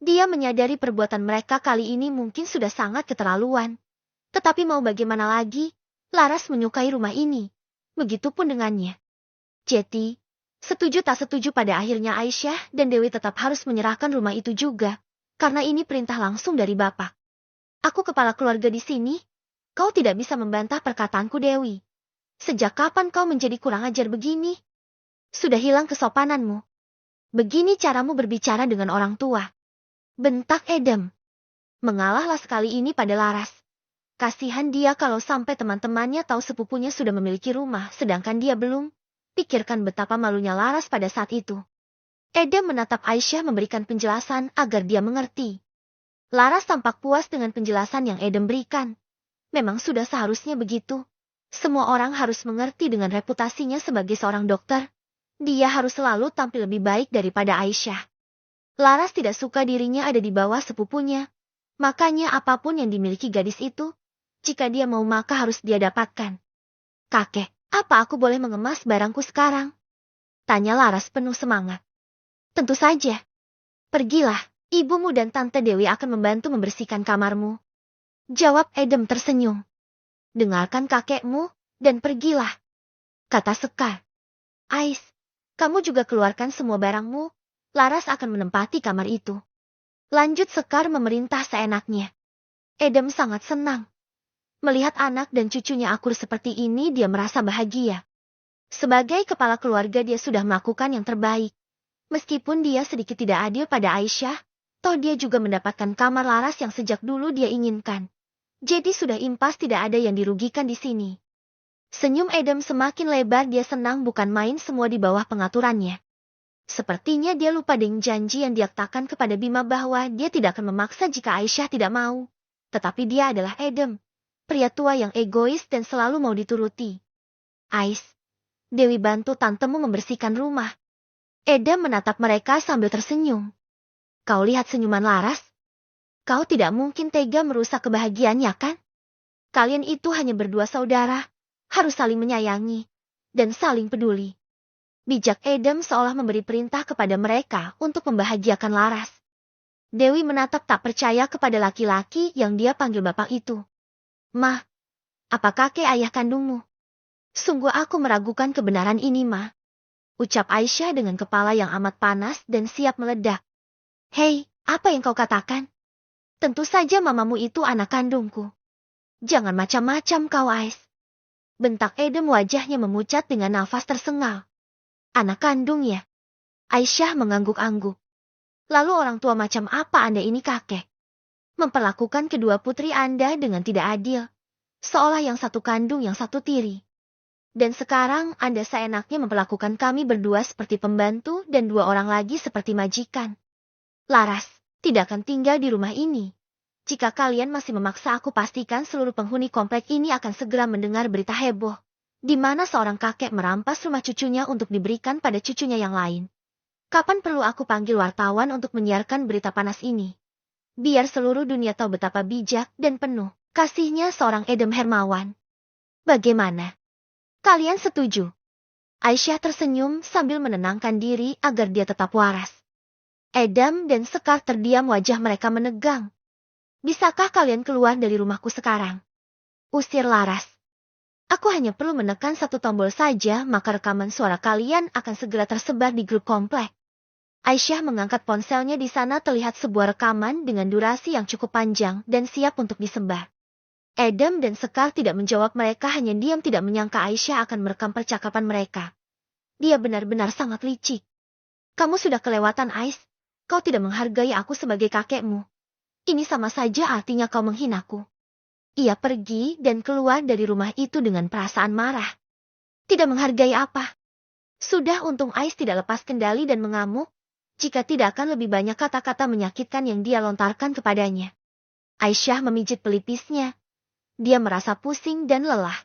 Dia menyadari perbuatan mereka kali ini mungkin sudah sangat keterlaluan. Tetapi mau bagaimana lagi, Laras menyukai rumah ini. Begitupun dengannya. Jadi, setuju tak setuju pada akhirnya Aisyah dan Dewi tetap harus menyerahkan rumah itu juga. Karena ini perintah langsung dari Bapak. Aku kepala keluarga di sini. Kau tidak bisa membantah perkataanku, Dewi. Sejak kapan kau menjadi kurang ajar begini? Sudah hilang kesopananmu. Begini caramu berbicara dengan orang tua. Bentak Edem. Mengalahlah sekali ini pada Laras. Kasihan dia kalau sampai teman-temannya tahu sepupunya sudah memiliki rumah sedangkan dia belum. Pikirkan betapa malunya Laras pada saat itu. Edem menatap Aisyah memberikan penjelasan agar dia mengerti. Laras tampak puas dengan penjelasan yang Edem berikan. Memang sudah seharusnya begitu. Semua orang harus mengerti dengan reputasinya sebagai seorang dokter. Dia harus selalu tampil lebih baik daripada Aisyah. Laras tidak suka dirinya ada di bawah sepupunya. Makanya apapun yang dimiliki gadis itu, jika dia mau maka harus dia dapatkan. Kakek, apa aku boleh mengemas barangku sekarang? Tanya Laras penuh semangat. Tentu saja. Pergilah, ibumu dan Tante Dewi akan membantu membersihkan kamarmu. Jawab Edem tersenyum. Dengarkan kakekmu, dan pergilah. Kata Sekar. Ais, kamu juga keluarkan semua barangmu. Laras akan menempati kamar itu. Lanjut Sekar memerintah seenaknya. Edem sangat senang. Melihat anak dan cucunya akur seperti ini, dia merasa bahagia. Sebagai kepala keluarga, dia sudah melakukan yang terbaik. Meskipun dia sedikit tidak adil pada Aisyah, toh dia juga mendapatkan kamar laras yang sejak dulu dia inginkan. Jadi sudah impas, tidak ada yang dirugikan di sini. Senyum Adam semakin lebar, dia senang bukan main, semua di bawah pengaturannya. Sepertinya dia lupa dengan janji yang diaktakan kepada Bima bahwa dia tidak akan memaksa jika Aisyah tidak mau. Tetapi dia adalah Adam, pria tua yang egois dan selalu mau dituruti. Ais, Dewi, bantu tantemu membersihkan rumah. Adam menatap mereka sambil tersenyum. Kau lihat senyuman Laras? Kau tidak mungkin tega merusak kebahagiaannya, kan? Kalian itu hanya berdua saudara, harus saling menyayangi dan saling peduli. Bijak Adam seolah memberi perintah kepada mereka untuk membahagiakan Laras. Dewi menatap tak percaya kepada laki-laki yang dia panggil bapak itu. Ma, apa kakek ayah kandungmu? Sungguh aku meragukan kebenaran ini, Ma. Ucap Aisyah dengan kepala yang amat panas dan siap meledak. Hei, apa yang kau katakan? Tentu saja mamamu itu anak kandungku. Jangan macam-macam kau, Ais. Bentak Adam, wajahnya memucat dengan nafas tersengal. Anak kandung ya? Aisyah mengangguk-angguk. Lalu orang tua macam apa Anda ini, kakek? Memperlakukan kedua putri Anda dengan tidak adil. Seolah yang satu kandung yang satu tiri. Dan sekarang Anda seenaknya memperlakukan kami berdua seperti pembantu dan dua orang lagi seperti majikan. Laras tidak akan tinggal di rumah ini. Jika kalian masih memaksa, aku pastikan seluruh penghuni komplek ini akan segera mendengar berita heboh, di mana seorang kakek merampas rumah cucunya untuk diberikan pada cucunya yang lain. Kapan perlu aku panggil wartawan untuk menyiarkan berita panas ini? Biar seluruh dunia tahu betapa bijak dan penuh kasihnya seorang Adam Hermawan. Bagaimana? Kalian setuju? Aisyah tersenyum sambil menenangkan diri agar dia tetap waras. Adam dan Sekar terdiam, wajah mereka menegang. Bisakah kalian keluar dari rumahku sekarang? Usir Laras. Aku hanya perlu menekan satu tombol saja, maka rekaman suara kalian akan segera tersebar di grup komplek. Aisyah mengangkat ponselnya, di sana terlihat sebuah rekaman dengan durasi yang cukup panjang dan siap untuk disebar. Adam dan Sekar tidak menjawab, mereka hanya diam, tidak menyangka Aisyah akan merekam percakapan mereka. Dia benar-benar sangat licik. Kamu sudah kelewatan, Ais. Kau tidak menghargai aku sebagai kakekmu. Ini sama saja artinya kau menghinaku. Ia pergi dan keluar dari rumah itu dengan perasaan marah. Tidak menghargai apa? Sudah, untung Ais tidak lepas kendali dan mengamuk. Jika tidak, akan lebih banyak kata-kata menyakitkan yang dia lontarkan kepadanya. Aisyah memijit pelipisnya. Dia merasa pusing dan lelah.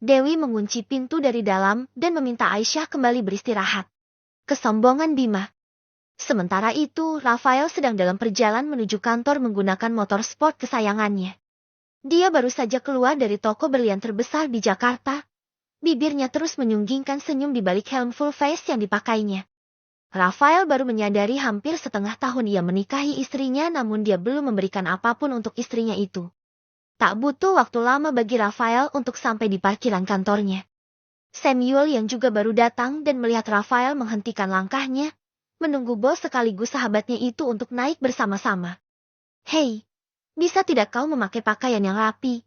Dewi mengunci pintu dari dalam dan meminta Aisyah kembali beristirahat. Kesombongan Bima. Sementara itu, Rafael sedang dalam perjalanan menuju kantor menggunakan motor sport kesayangannya. Dia baru saja keluar dari toko berlian terbesar di Jakarta. Bibirnya terus menyunggingkan senyum di balik helm full face yang dipakainya. Rafael baru menyadari hampir setengah tahun ia menikahi istrinya, namun dia belum memberikan apapun untuk istrinya itu. Tak butuh waktu lama bagi Rafael untuk sampai di parkiran kantornya. Samuel yang juga baru datang dan melihat Rafael menghentikan langkahnya, menunggu bos sekaligus sahabatnya itu untuk naik bersama-sama. Hei, bisa tidak kau memakai pakaian yang rapi?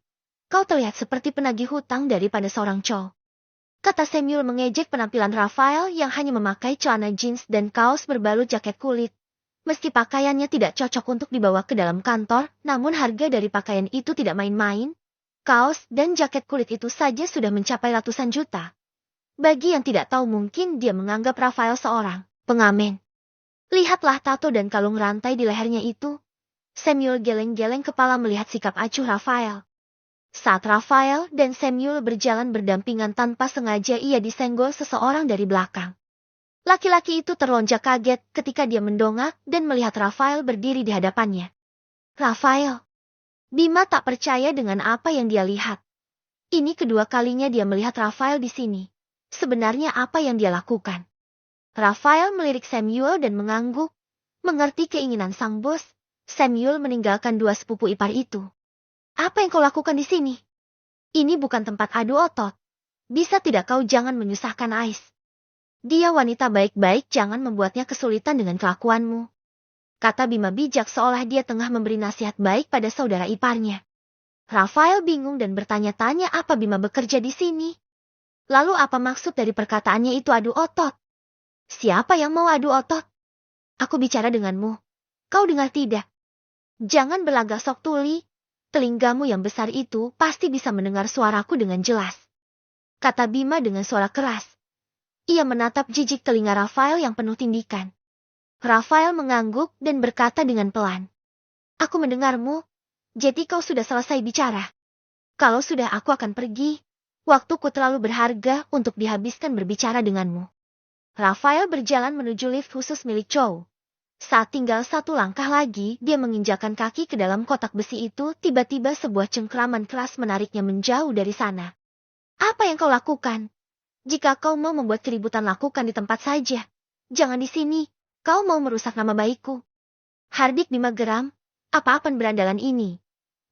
Kau terlihat seperti penagih hutang daripada seorang cowok. Kata Samuel mengejek penampilan Rafael yang hanya memakai celana jeans dan kaos berbalut jaket kulit. Meski pakaiannya tidak cocok untuk dibawa ke dalam kantor, namun harga dari pakaian itu tidak main-main. Kaos dan jaket kulit itu saja sudah mencapai ratusan juta. Bagi yang tidak tahu, mungkin dia menganggap Rafael seorang pengamen. Lihatlah tato dan kalung rantai di lehernya itu. Samuel geleng-geleng kepala melihat sikap acuh Rafael. Saat Rafael dan Samuel berjalan berdampingan, tanpa sengaja ia disenggol seseorang dari belakang. Laki-laki itu terlonjak kaget ketika dia mendongak dan melihat Rafael berdiri di hadapannya. Rafael. Bima tak percaya dengan apa yang dia lihat. Ini kedua kalinya dia melihat Rafael di sini. Sebenarnya apa yang dia lakukan? Rafael melirik Samuel dan mengangguk. Mengerti keinginan sang bos, Samuel meninggalkan dua sepupu ipar itu. Apa yang kau lakukan di sini? Ini bukan tempat adu otot. Bisa tidak kau jangan menyusahkan Ais? Dia wanita baik-baik, jangan membuatnya kesulitan dengan kelakuanmu. Kata Bima bijak seolah dia tengah memberi nasihat baik pada saudara iparnya. Rafael bingung dan bertanya-tanya apa Bima bekerja di sini. Lalu apa maksud dari perkataannya itu adu otot? Siapa yang mau adu otot? Aku bicara denganmu. Kau dengar tidak? Jangan berlagak sok tuli. Telingamu yang besar itu pasti bisa mendengar suaraku dengan jelas. Kata Bima dengan suara keras. Ia menatap jijik telinga Rafael yang penuh tindikan. Rafael mengangguk dan berkata dengan pelan. Aku mendengarmu. Jadi kau sudah selesai bicara. Kalau sudah aku akan pergi. Waktuku terlalu berharga untuk dihabiskan berbicara denganmu. Rafael berjalan menuju lift khusus milik Chow. Saat tinggal satu langkah lagi, dia menginjakan kaki ke dalam kotak besi itu, tiba-tiba sebuah cengkraman keras menariknya menjauh dari sana. Apa yang kau lakukan? Jika kau mau membuat keributan, lakukan di tempat saja. Jangan di sini, kau mau merusak nama baikku. Hardik Bima geram, apa-apaan berandalan ini?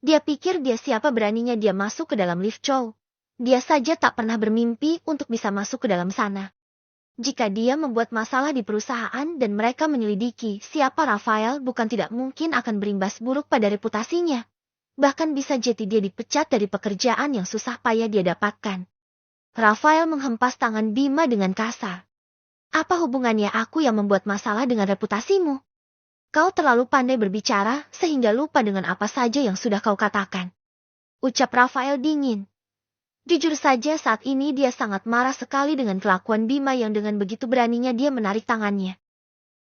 Dia pikir dia siapa beraninya dia masuk ke dalam lift Chow. Dia saja tak pernah bermimpi untuk bisa masuk ke dalam sana. Jika dia membuat masalah di perusahaan dan mereka menyelidiki siapa Rafael, bukan tidak mungkin akan berimbas buruk pada reputasinya. Bahkan bisa jadi dia dipecat dari pekerjaan yang susah payah dia dapatkan. Rafael menghempas tangan Bima dengan kasar. Apa hubungannya aku yang membuat masalah dengan reputasimu? Kau terlalu pandai berbicara sehingga lupa dengan apa saja yang sudah kau katakan. Ucap Rafael dingin. Jujur saja saat ini dia sangat marah sekali dengan kelakuan Bima yang dengan begitu beraninya dia menarik tangannya.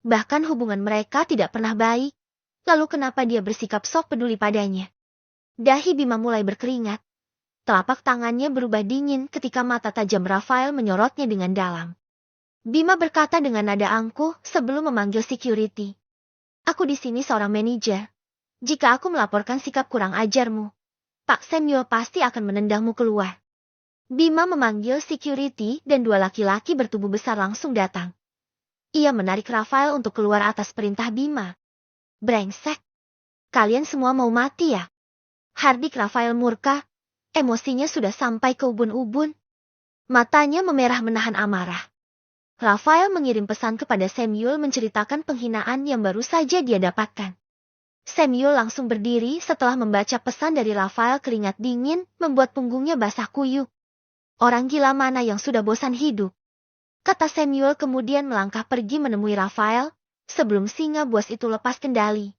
Bahkan hubungan mereka tidak pernah baik. Lalu kenapa dia bersikap sok peduli padanya? Dahi Bima mulai berkeringat. Telapak tangannya berubah dingin ketika mata tajam Rafael menyorotnya dengan dalam. Bima berkata dengan nada angkuh sebelum memanggil security. Aku di sini seorang manajer. Jika aku melaporkan sikap kurang ajarmu, Pak Samuel pasti akan menendangmu keluar. Bima memanggil security dan dua laki-laki bertubuh besar langsung datang. Ia menarik Rafael untuk keluar atas perintah Bima. Brengsek. Kalian semua mau mati ya? Hardik Rafael murka. Emosinya sudah sampai ke ubun-ubun. Matanya memerah menahan amarah. Rafael mengirim pesan kepada Samuel menceritakan penghinaan yang baru saja dia dapatkan. Samuel langsung berdiri setelah membaca pesan dari Rafael. Keringat dingin membuat punggungnya basah kuyup. Orang gila mana yang sudah bosan hidup? Kata Samuel kemudian melangkah pergi menemui Rafael, sebelum singa buas itu lepas kendali.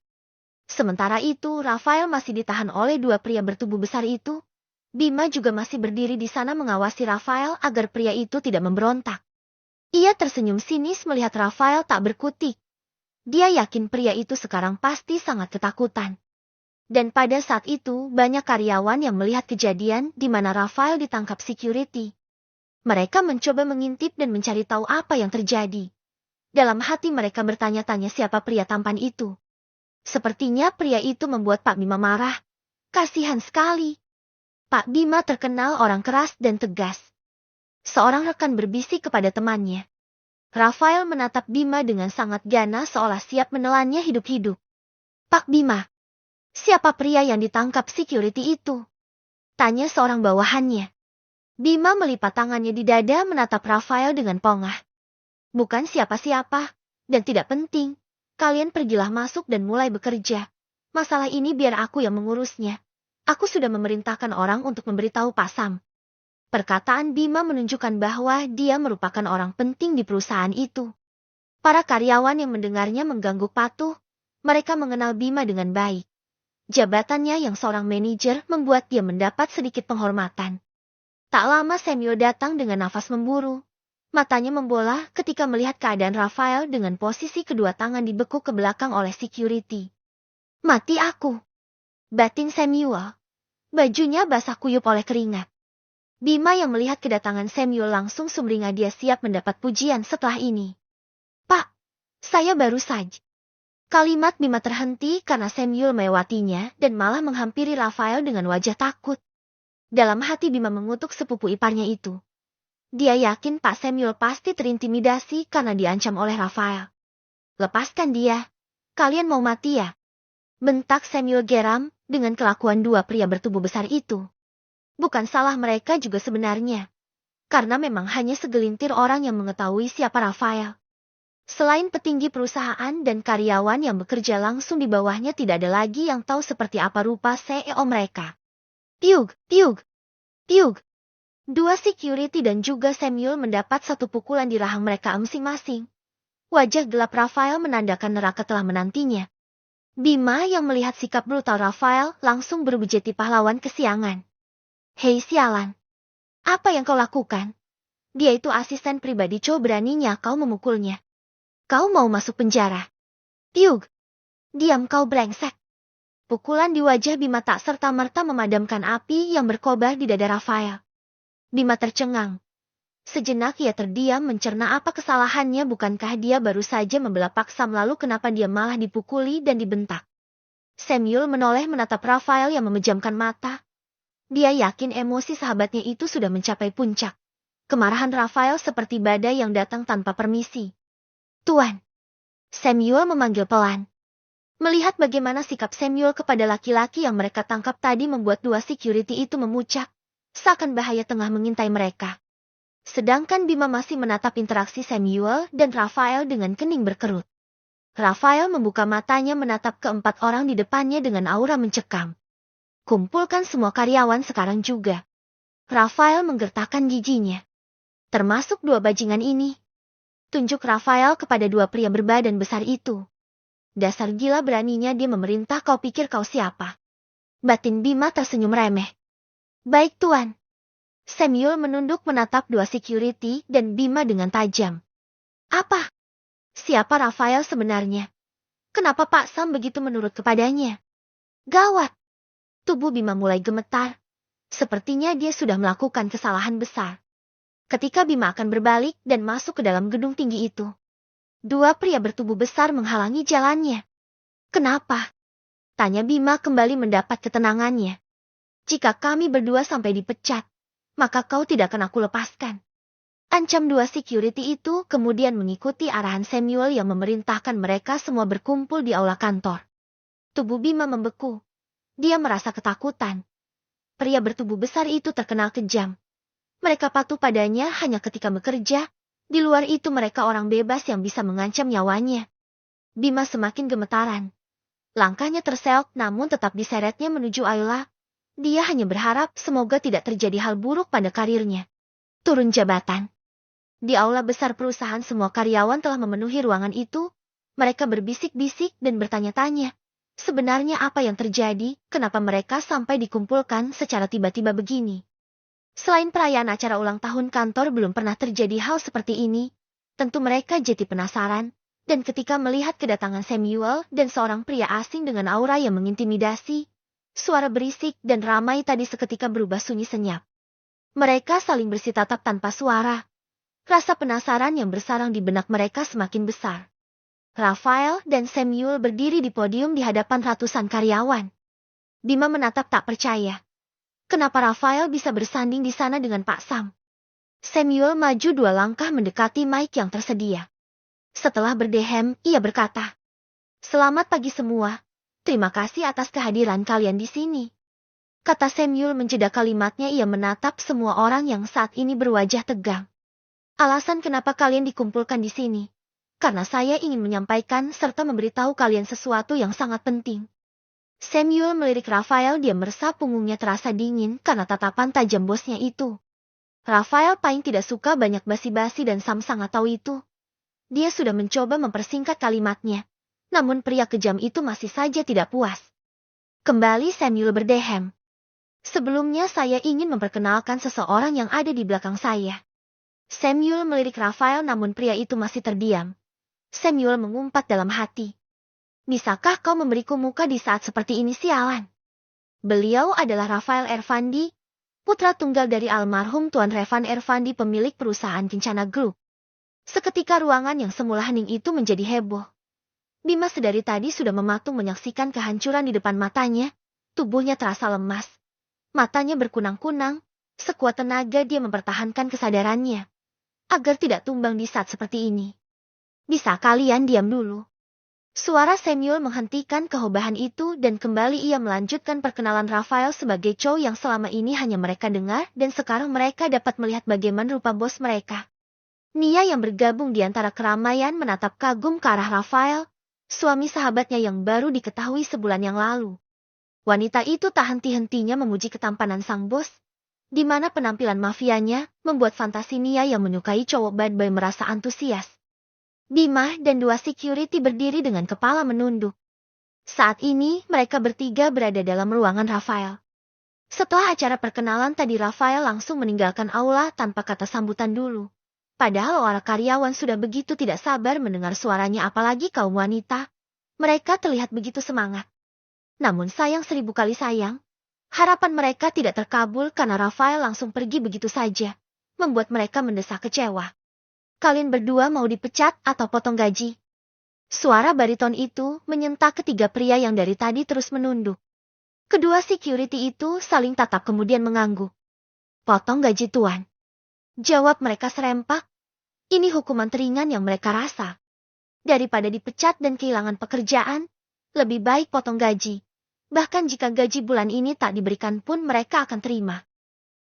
Sementara itu Rafael masih ditahan oleh dua pria bertubuh besar itu. Bima juga masih berdiri di sana mengawasi Rafael agar pria itu tidak memberontak. Ia tersenyum sinis melihat Rafael tak berkutik. Dia yakin pria itu sekarang pasti sangat ketakutan. Dan pada saat itu banyak karyawan yang melihat kejadian di mana Rafael ditangkap security. Mereka mencoba mengintip dan mencari tahu apa yang terjadi. Dalam hati mereka bertanya-tanya siapa pria tampan itu. Sepertinya pria itu membuat Pak Bima marah. Kasihan sekali. Pak Bima terkenal orang keras dan tegas. Seorang rekan berbisik kepada temannya. Rafael menatap Bima dengan sangat ganas seolah siap menelannya hidup-hidup. Pak Bima. Siapa pria yang ditangkap security itu? Tanya seorang bawahannya. Bima melipat tangannya di dada menatap Rafael dengan pongah. Bukan siapa-siapa, dan tidak penting. Kalian pergilah masuk dan mulai bekerja. Masalah ini biar aku yang mengurusnya. Aku sudah memerintahkan orang untuk memberitahu Pak Sam. Perkataan Bima menunjukkan bahwa dia merupakan orang penting di perusahaan itu. Para karyawan yang mendengarnya mengangguk patuh. Mereka mengenal Bima dengan baik. Jabatannya yang seorang manajer membuat dia mendapat sedikit penghormatan. Tak lama Samuel datang dengan nafas memburu. Matanya membola ketika melihat keadaan Rafael dengan posisi kedua tangan dibekuk ke belakang oleh security. Mati aku. Batin Samuel. Bajunya basah kuyup oleh keringat. Bima yang melihat kedatangan Samuel langsung sumringah, dia siap mendapat pujian setelah ini. Pak, saya baru saja. Kalimat Bima terhenti karena Samuel melewatinya dan malah menghampiri Rafael dengan wajah takut. Dalam hati Bima mengutuk sepupu iparnya itu. Dia yakin Pak Samuel pasti terintimidasi karena diancam oleh Rafael. Lepaskan dia. Kalian mau mati ya? Bentak Samuel geram dengan kelakuan dua pria bertubuh besar itu. Bukan salah mereka juga sebenarnya. Karena memang hanya segelintir orang yang mengetahui siapa Rafael. Selain petinggi perusahaan dan karyawan yang bekerja langsung di bawahnya, tidak ada lagi yang tahu seperti apa rupa CEO mereka. Tiug, tiug, tiug. Dua security dan juga Samuel mendapat satu pukulan di rahang mereka masing-masing. Wajah gelap Rafael menandakan neraka telah menantinya. Bima yang melihat sikap brutal Rafael langsung berubah jadi pahlawan kesiangan. Hei sialan, apa yang kau lakukan? Dia itu asisten pribadi Cho, beraninya kau memukulnya. Kau mau masuk penjara. Tiug, diam kau brengsek. Pukulan di wajah Bima tak serta-merta memadamkan api yang berkobar di dada Rafael. Bima tercengang. Sejenak ia terdiam mencerna apa kesalahannya, bukankah dia baru saja membela Paksam, lalu kenapa dia malah dipukuli dan dibentak. Samuel menoleh menatap Rafael yang memejamkan mata. Dia yakin emosi sahabatnya itu sudah mencapai puncak. Kemarahan Rafael seperti badai yang datang tanpa permisi. Tuan. Samuel memanggil pelan. Melihat bagaimana sikap Samuel kepada laki-laki yang mereka tangkap tadi membuat dua security itu memucak. Seakan bahaya tengah mengintai mereka. Sedangkan Bima masih menatap interaksi Samuel dan Rafael dengan kening berkerut. Rafael membuka matanya menatap keempat orang di depannya dengan aura mencekam. Kumpulkan semua karyawan sekarang juga. Rafael menggertakkan giginya. Termasuk dua bajingan ini. Tunjuk Rafael kepada dua pria berbadan besar itu. Dasar gila, beraninya dia memerintah, kau pikir kau siapa? Batin Bima tersenyum remeh. Baik tuan. Samuel menunduk menatap dua security dan Bima dengan tajam. Apa? Siapa Rafael sebenarnya? Kenapa Pak Sam begitu menurut kepadanya? Gawat. Tubuh Bima mulai gemetar. Sepertinya dia sudah melakukan kesalahan besar. Ketika Bima akan berbalik dan masuk ke dalam gedung tinggi itu, dua pria bertubuh besar menghalangi jalannya. Kenapa? Tanya Bima kembali mendapat ketenangannya. Jika kami berdua sampai dipecat, maka kau tidak akan aku lepaskan. Ancam dua security itu, kemudian mengikuti arahan Samuel yang memerintahkan mereka semua berkumpul di aula kantor. Tubuh Bima membeku. Dia merasa ketakutan. Pria bertubuh besar itu terkenal kejam. Mereka patuh padanya hanya ketika bekerja. Di luar itu mereka orang bebas yang bisa mengancam nyawanya. Bima semakin gemetaran. Langkahnya terseok namun tetap diseretnya menuju aula. Dia hanya berharap semoga tidak terjadi hal buruk pada karirnya. Turun jabatan. Di aula besar perusahaan semua karyawan telah memenuhi ruangan itu. Mereka berbisik-bisik dan bertanya-tanya. Sebenarnya apa yang terjadi, kenapa mereka sampai dikumpulkan secara tiba-tiba begini? Selain perayaan acara ulang tahun kantor belum pernah terjadi hal seperti ini. Tentu mereka jadi penasaran. Dan ketika melihat kedatangan Samuel dan seorang pria asing dengan aura yang mengintimidasi, suara berisik dan ramai tadi seketika berubah sunyi senyap. Mereka saling bersitatap tanpa suara. Rasa penasaran yang bersarang di benak mereka semakin besar. Rafael dan Samuel berdiri di podium di hadapan ratusan karyawan. Bima menatap tak percaya. Kenapa Rafael bisa bersanding di sana dengan Pak Sam? Samuel maju dua langkah mendekati mic yang tersedia. Setelah berdehem, ia berkata, "Selamat pagi semua. Terima kasih atas kehadiran kalian di sini." Kata Samuel menjeda kalimatnya, ia menatap semua orang yang saat ini berwajah tegang. "Alasan kenapa kalian dikumpulkan di sini? Karena saya ingin menyampaikan serta memberitahu kalian sesuatu yang sangat penting." Samuel melirik Rafael, dia merasa punggungnya terasa dingin karena tatapan tajam bosnya itu. Rafael paling tidak suka banyak basi-basi dan Sam sangat tahu itu. Dia sudah mencoba mempersingkat kalimatnya. Namun pria kejam itu masih saja tidak puas. Kembali Samuel berdehem. "Sebelumnya saya ingin memperkenalkan seseorang yang ada di belakang saya." Samuel melirik Rafael namun pria itu masih terdiam. Samuel mengumpat dalam hati. "Bisakah kau memberiku muka di saat seperti ini sialan?" Beliau adalah Rafael Ervandi, putra tunggal dari almarhum Tuan Revan Ervandi, pemilik perusahaan Kencana Group. Seketika ruangan yang semula hening itu menjadi heboh. Bima sedari tadi sudah mematung menyaksikan kehancuran di depan matanya. Tubuhnya terasa lemas. Matanya berkunang-kunang. Sekuat tenaga dia mempertahankan kesadarannya. Agar tidak tumbang di saat seperti ini. "Bisa kalian diam dulu?" Suara Samuel menghentikan kehobahan itu dan kembali ia melanjutkan perkenalan Rafael sebagai Chow yang selama ini hanya mereka dengar dan sekarang mereka dapat melihat bagaimana rupa bos mereka. Nia yang bergabung di antara keramaian menatap kagum ke arah Rafael. Suami sahabatnya yang baru diketahui sebulan yang lalu. Wanita itu tak henti-hentinya memuji ketampanan sang bos, di mana penampilan mafianya membuat fantasi Nia yang menyukai cowok bad boy merasa antusias. Bima dan dua security berdiri dengan kepala menunduk. Saat ini mereka bertiga berada dalam ruangan Rafael. Setelah acara perkenalan tadi, Rafael langsung meninggalkan aula tanpa kata sambutan dulu. Padahal para karyawan sudah begitu tidak sabar mendengar suaranya, apalagi kaum wanita. Mereka terlihat begitu semangat. Namun sayang, 1000 kali sayang, harapan mereka tidak terkabul karena Rafael langsung pergi begitu saja, membuat mereka mendesak kecewa. Kalian berdua mau dipecat atau potong gaji? Suara bariton itu menyentak ketiga pria yang dari tadi terus menunduk. Kedua security itu saling tatap kemudian mengangguk. Potong gaji, Tuan, jawab mereka serempak. Ini hukuman teringan yang mereka rasa. Daripada dipecat dan kehilangan pekerjaan, lebih baik potong gaji. Bahkan jika gaji bulan ini tak diberikan pun mereka akan terima.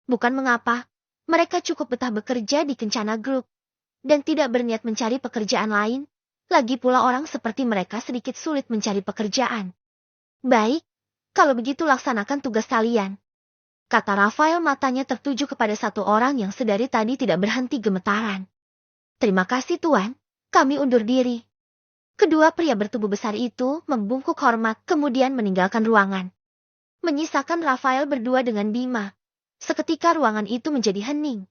Bukan mengapa, mereka cukup betah bekerja di Kencana Group, dan tidak berniat mencari pekerjaan lain. Lagi pula orang seperti mereka sedikit sulit mencari pekerjaan. Baik, kalau begitu laksanakan tugas kalian, kata Rafael, matanya tertuju kepada satu orang yang sedari tadi tidak berhenti gemetaran. Terima kasih, Tuan, kami undur diri. Kedua pria bertubuh besar itu membungkuk hormat kemudian meninggalkan ruangan. Menyisakan Rafael berdua dengan Bima. Seketika ruangan itu menjadi hening.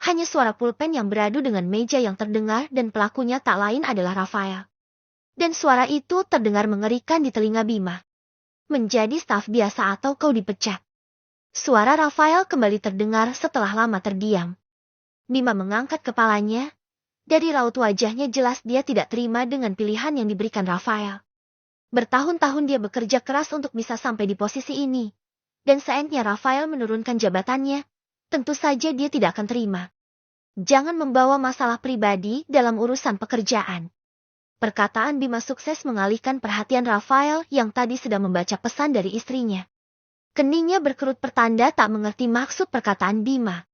Hanya suara pulpen yang beradu dengan meja yang terdengar dan pelakunya tak lain adalah Rafael. Dan suara itu terdengar mengerikan di telinga Bima. Menjadi staf biasa atau kau dipecat? Suara Rafael kembali terdengar setelah lama terdiam. Bima mengangkat kepalanya. Dari raut wajahnya jelas dia tidak terima dengan pilihan yang diberikan Rafael. Bertahun-tahun dia bekerja keras untuk bisa sampai di posisi ini. Dan saatnya Rafael menurunkan jabatannya, tentu saja dia tidak akan terima. Jangan membawa masalah pribadi dalam urusan pekerjaan. Perkataan Bima sukses mengalihkan perhatian Rafael yang tadi sedang membaca pesan dari istrinya. Keningnya berkerut pertanda tak mengerti maksud perkataan Bima.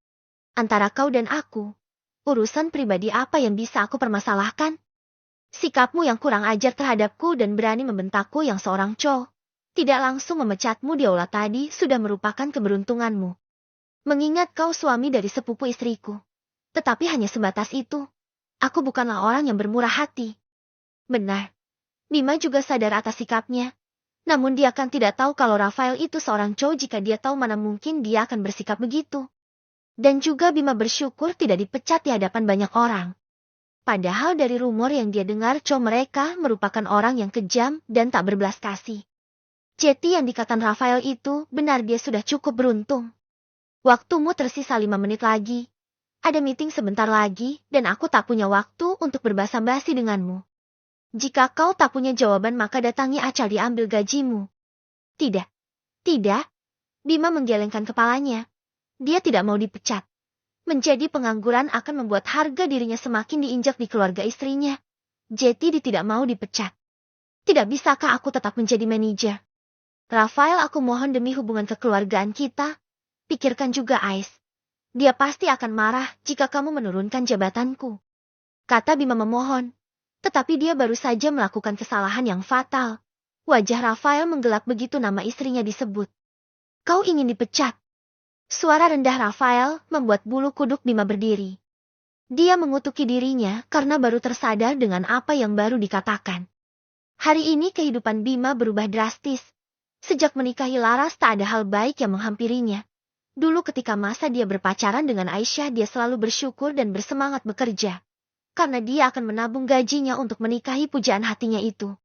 Antara kau dan aku, urusan pribadi apa yang bisa aku permasalahkan? Sikapmu yang kurang ajar terhadapku dan berani membentakku yang seorang cowok, tidak langsung memecatmu di aula tadi sudah merupakan keberuntunganmu. Mengingat kau suami dari sepupu istriku. Tetapi hanya sebatas itu. Aku bukanlah orang yang bermurah hati. Benar. Bima juga sadar atas sikapnya. Namun dia kan tidak tahu kalau Rafael itu seorang cowok. Jika dia tahu, mana mungkin dia akan bersikap begitu. Dan juga Bima bersyukur tidak dipecat di hadapan banyak orang. Padahal dari rumor yang dia dengar, cowok mereka merupakan orang yang kejam dan tak berbelas kasih. Jadi yang dikatakan Rafael itu benar, dia sudah cukup beruntung. Waktumu tersisa 5 menit lagi. Ada meeting sebentar lagi dan aku tak punya waktu untuk berbasa-basi denganmu. Jika kau tak punya jawaban maka datangi acara diambil gajimu. Tidak. Tidak. Bima menggelengkan kepalanya. Dia tidak mau dipecat. Menjadi pengangguran akan membuat harga dirinya semakin diinjak di keluarga istrinya. Jadi dia tidak mau dipecat. Tidak bisakah aku tetap menjadi manajer? Rafael, aku mohon demi hubungan kekeluargaan kita. Pikirkan juga Ais. Dia pasti akan marah jika kamu menurunkan jabatanku. Kata Bima memohon. Tetapi dia baru saja melakukan kesalahan yang fatal. Wajah Rafael menggelap begitu nama istrinya disebut. Kau ingin dipecat? Suara rendah Rafael membuat bulu kuduk Bima berdiri. Dia mengutuki dirinya karena baru tersadar dengan apa yang baru dikatakan. Hari ini kehidupan Bima berubah drastis. Sejak menikahi Laras tak ada hal baik yang menghampirinya. Dulu ketika masa dia berpacaran dengan Aisyah, dia selalu bersyukur dan bersemangat bekerja. Karena dia akan menabung gajinya untuk menikahi pujaan hatinya itu.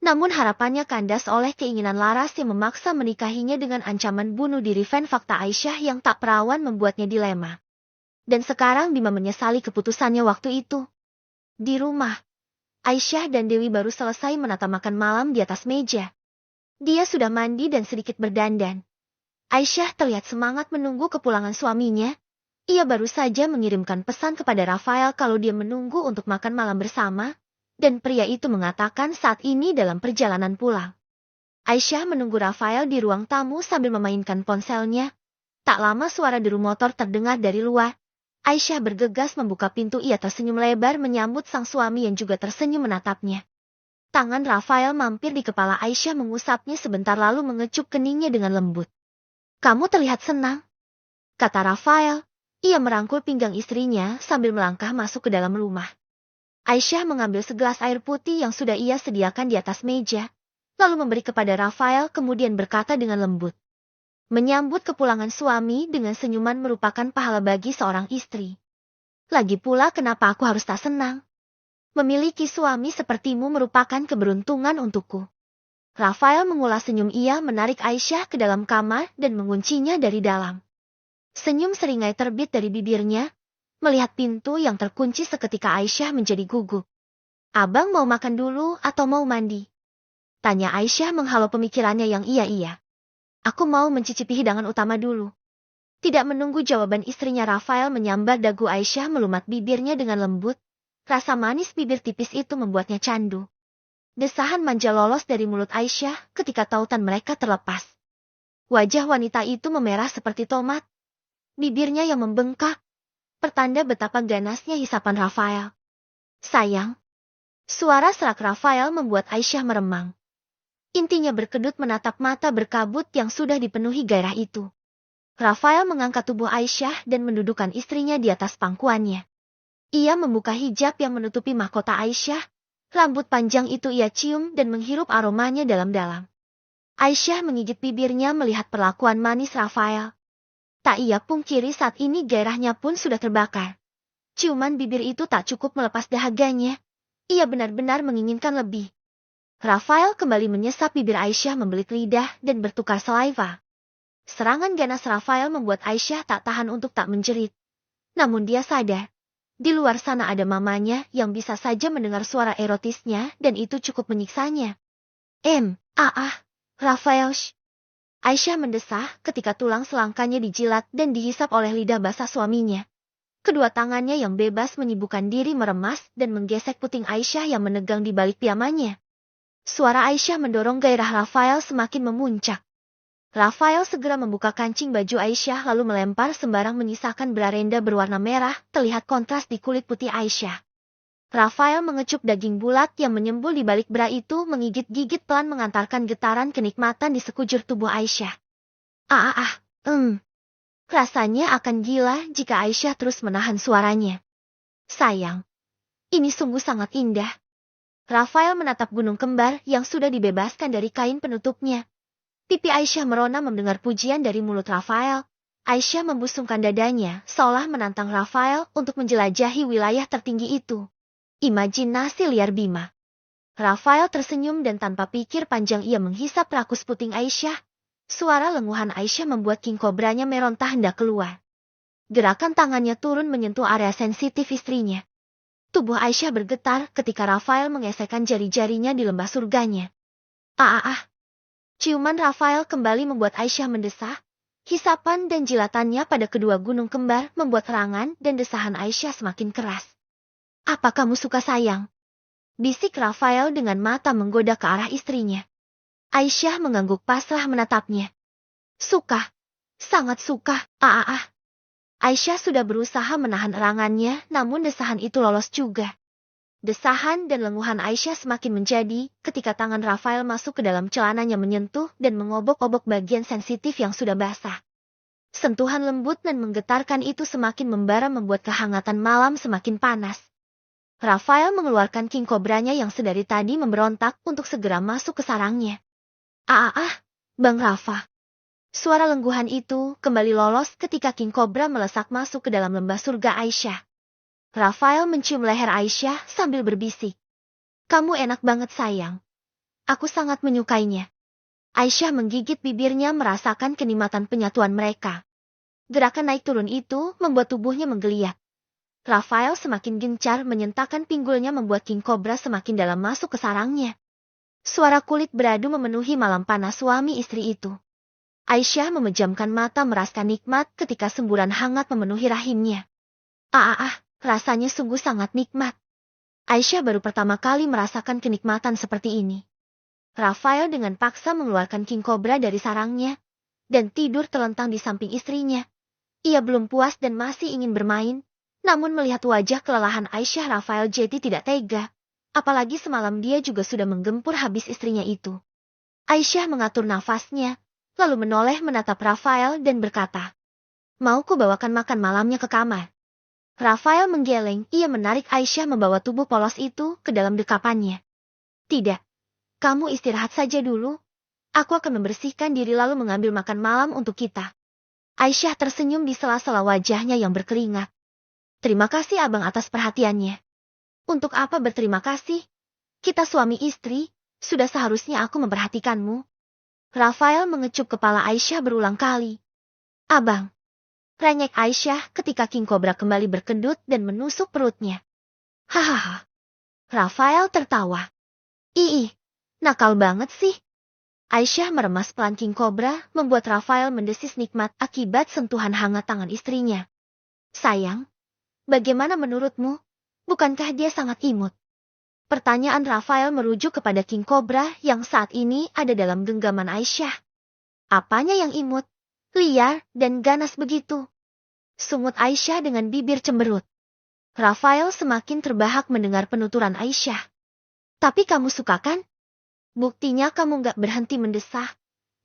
Namun harapannya kandas oleh keinginan Laras yang memaksa menikahinya dengan ancaman bunuh diri. Fakta Aisyah yang tak perawan membuatnya dilema. Dan sekarang Bima menyesali keputusannya waktu itu. Di rumah, Aisyah dan Dewi baru selesai menata makan malam di atas meja. Dia sudah mandi dan sedikit berdandan. Aisyah terlihat semangat menunggu kepulangan suaminya. Ia baru saja mengirimkan pesan kepada Rafael kalau dia menunggu untuk makan malam bersama. Dan pria itu mengatakan saat ini dalam perjalanan pulang. Aisyah menunggu Rafael di ruang tamu sambil memainkan ponselnya. Tak lama suara deru motor terdengar dari luar. Aisyah bergegas membuka pintu. Ia tersenyum lebar menyambut sang suami yang juga tersenyum menatapnya. Tangan Rafael mampir di kepala Aisyah mengusapnya sebentar lalu mengecup keningnya dengan lembut. Kamu terlihat senang, kata Rafael. Ia merangkul pinggang istrinya sambil melangkah masuk ke dalam rumah. Aisyah mengambil segelas air putih yang sudah ia sediakan di atas meja, lalu memberi kepada Rafael kemudian berkata dengan lembut. Menyambut kepulangan suami dengan senyuman merupakan pahala bagi seorang istri. Lagi pula kenapa aku harus tak senang? Memiliki suami sepertimu merupakan keberuntungan untukku. Rafael mengulas senyum ia menarik Aisyah ke dalam kamar dan menguncinya dari dalam. Senyum seringai terbit dari bibirnya. Melihat pintu yang terkunci seketika Aisyah menjadi gugup. Abang mau makan dulu atau mau mandi? Tanya Aisyah menghalau pemikirannya yang iya-iya. Aku mau mencicipi hidangan utama dulu. Tidak menunggu jawaban istrinya Rafael menyambar dagu Aisyah melumat bibirnya dengan lembut. Rasa manis bibir tipis itu membuatnya candu. Desahan manja lolos dari mulut Aisyah ketika tautan mereka terlepas. Wajah wanita itu memerah seperti tomat. Bibirnya yang membengkak. Pertanda betapa ganasnya hisapan Rafael. Sayang. Suara serak Rafael membuat Aisyah meremang. Intinya berkedut menatap mata berkabut yang sudah dipenuhi gairah itu. Rafael mengangkat tubuh Aisyah dan mendudukkan istrinya di atas pangkuannya. Ia membuka hijab yang menutupi mahkota Aisyah. Rambut panjang itu ia cium dan menghirup aromanya dalam-dalam. Aisyah menggigit bibirnya melihat perlakuan manis Rafael. Tak ia pungkiri saat ini gairahnya pun sudah terbakar. Ciuman bibir itu tak cukup melepas dahaganya. Ia benar-benar menginginkan lebih. Rafael kembali menyesap bibir Aisyah membelit lidah dan bertukar saliva. Serangan ganas Rafael membuat Aisyah tak tahan untuk tak menjerit. Namun dia sadar. Di luar sana ada mamanya yang bisa saja mendengar suara erotisnya dan itu cukup menyiksanya. Rafael, shh. Aisyah mendesah ketika tulang selangkanya dijilat dan dihisap oleh lidah basah suaminya. Kedua tangannya yang bebas menyibukkan diri meremas dan menggesek puting Aisyah yang menegang di balik piamannya. Suara Aisyah mendorong gairah Rafael semakin memuncak. Rafael segera membuka kancing baju Aisyah lalu melempar sembarang menyisakan berarenda berwarna merah terlihat kontras di kulit putih Aisyah. Rafael mengecup daging bulat yang menyembul di balik bra itu menggigit-gigit pelan mengantarkan getaran kenikmatan di sekujur tubuh Aisyah. Rasanya akan gila jika Aisyah terus menahan suaranya. Sayang, ini sungguh sangat indah. Rafael menatap gunung kembar yang sudah dibebaskan dari kain penutupnya. Pipi Aisyah merona mendengar pujian dari mulut Rafael. Aisyah membusungkan dadanya seolah menantang Rafael untuk menjelajahi wilayah tertinggi itu. Imajinasi liar Bima. Rafael tersenyum dan tanpa pikir panjang ia menghisap rakus puting Aisyah. Suara lenguhan Aisyah membuat king kobranya meronta hendak keluar. Gerakan tangannya turun menyentuh area sensitif istrinya. Tubuh Aisyah bergetar ketika Rafael mengesekkan jari-jarinya di lembah surganya. Ciuman Rafael kembali membuat Aisyah mendesah. Hisapan dan jilatannya pada kedua gunung kembar membuat serangan dan desahan Aisyah semakin keras. Apa kamu suka sayang? Bisik Rafael dengan mata menggoda ke arah istrinya. Aisyah mengangguk pasrah menatapnya. Suka. Sangat suka. Aisyah sudah berusaha menahan erangannya namun desahan itu lolos juga. Desahan dan lenguhan Aisyah semakin menjadi ketika tangan Rafael masuk ke dalam celananya menyentuh dan mengobok-obok bagian sensitif yang sudah basah. Sentuhan lembut dan menggetarkan itu semakin membara membuat kehangatan malam semakin panas. Rafael mengeluarkan king kobranya yang sedari tadi memberontak untuk segera masuk ke sarangnya. Bang Rafa. Suara lengguhan itu kembali lolos ketika king kobra melesak masuk ke dalam lembah surga Aisyah. Rafael mencium leher Aisyah sambil berbisik. Kamu enak banget sayang. Aku sangat menyukainya. Aisyah menggigit bibirnya merasakan kenikmatan penyatuan mereka. Gerakan naik turun itu membuat tubuhnya menggeliat. Rafael semakin gencar menyentakkan pinggulnya membuat king kobra semakin dalam masuk ke sarangnya. Suara kulit beradu memenuhi malam panas suami istri itu. Aisyah memejamkan mata merasakan nikmat ketika semburan hangat memenuhi rahimnya. Rasanya sungguh sangat nikmat. Aisyah baru pertama kali merasakan kenikmatan seperti ini. Rafael dengan paksa mengeluarkan king kobra dari sarangnya dan tidur terlentang di samping istrinya. Ia belum puas dan masih ingin bermain. Namun melihat wajah kelelahan Aisyah Rafael jadi tidak tega. Apalagi semalam dia juga sudah menggempur habis istrinya itu. Aisyah mengatur nafasnya, lalu menoleh menatap Rafael dan berkata, "Mau ku bawakan makan malamnya ke kamar?" Rafael menggeleng, ia menarik Aisyah membawa tubuh polos itu ke dalam dekapannya. "Tidak, kamu istirahat saja dulu. Aku akan membersihkan diri lalu mengambil makan malam untuk kita." Aisyah tersenyum di sela-sela wajahnya yang berkeringat. "Terima kasih abang atas perhatiannya." "Untuk apa berterima kasih? Kita suami istri, sudah seharusnya aku memperhatikanmu." Rafael mengecup kepala Aisyah berulang kali. "Abang," rengek Aisyah ketika King Cobra kembali berkedut dan menusuk perutnya. "Hahaha." Rafael tertawa. "Ih, nakal banget sih." Aisyah meremas pelan King Cobra, membuat Rafael mendesis nikmat akibat sentuhan hangat tangan istrinya. "Sayang, bagaimana menurutmu? Bukankah dia sangat imut?" Pertanyaan Rafael merujuk kepada King Cobra yang saat ini ada dalam genggaman Aisyah. "Apanya yang imut, liar, dan ganas begitu?" sungut Aisyah dengan bibir cemberut. Rafael semakin terbahak mendengar penuturan Aisyah. "Tapi kamu suka kan? Buktinya kamu gak berhenti mendesah.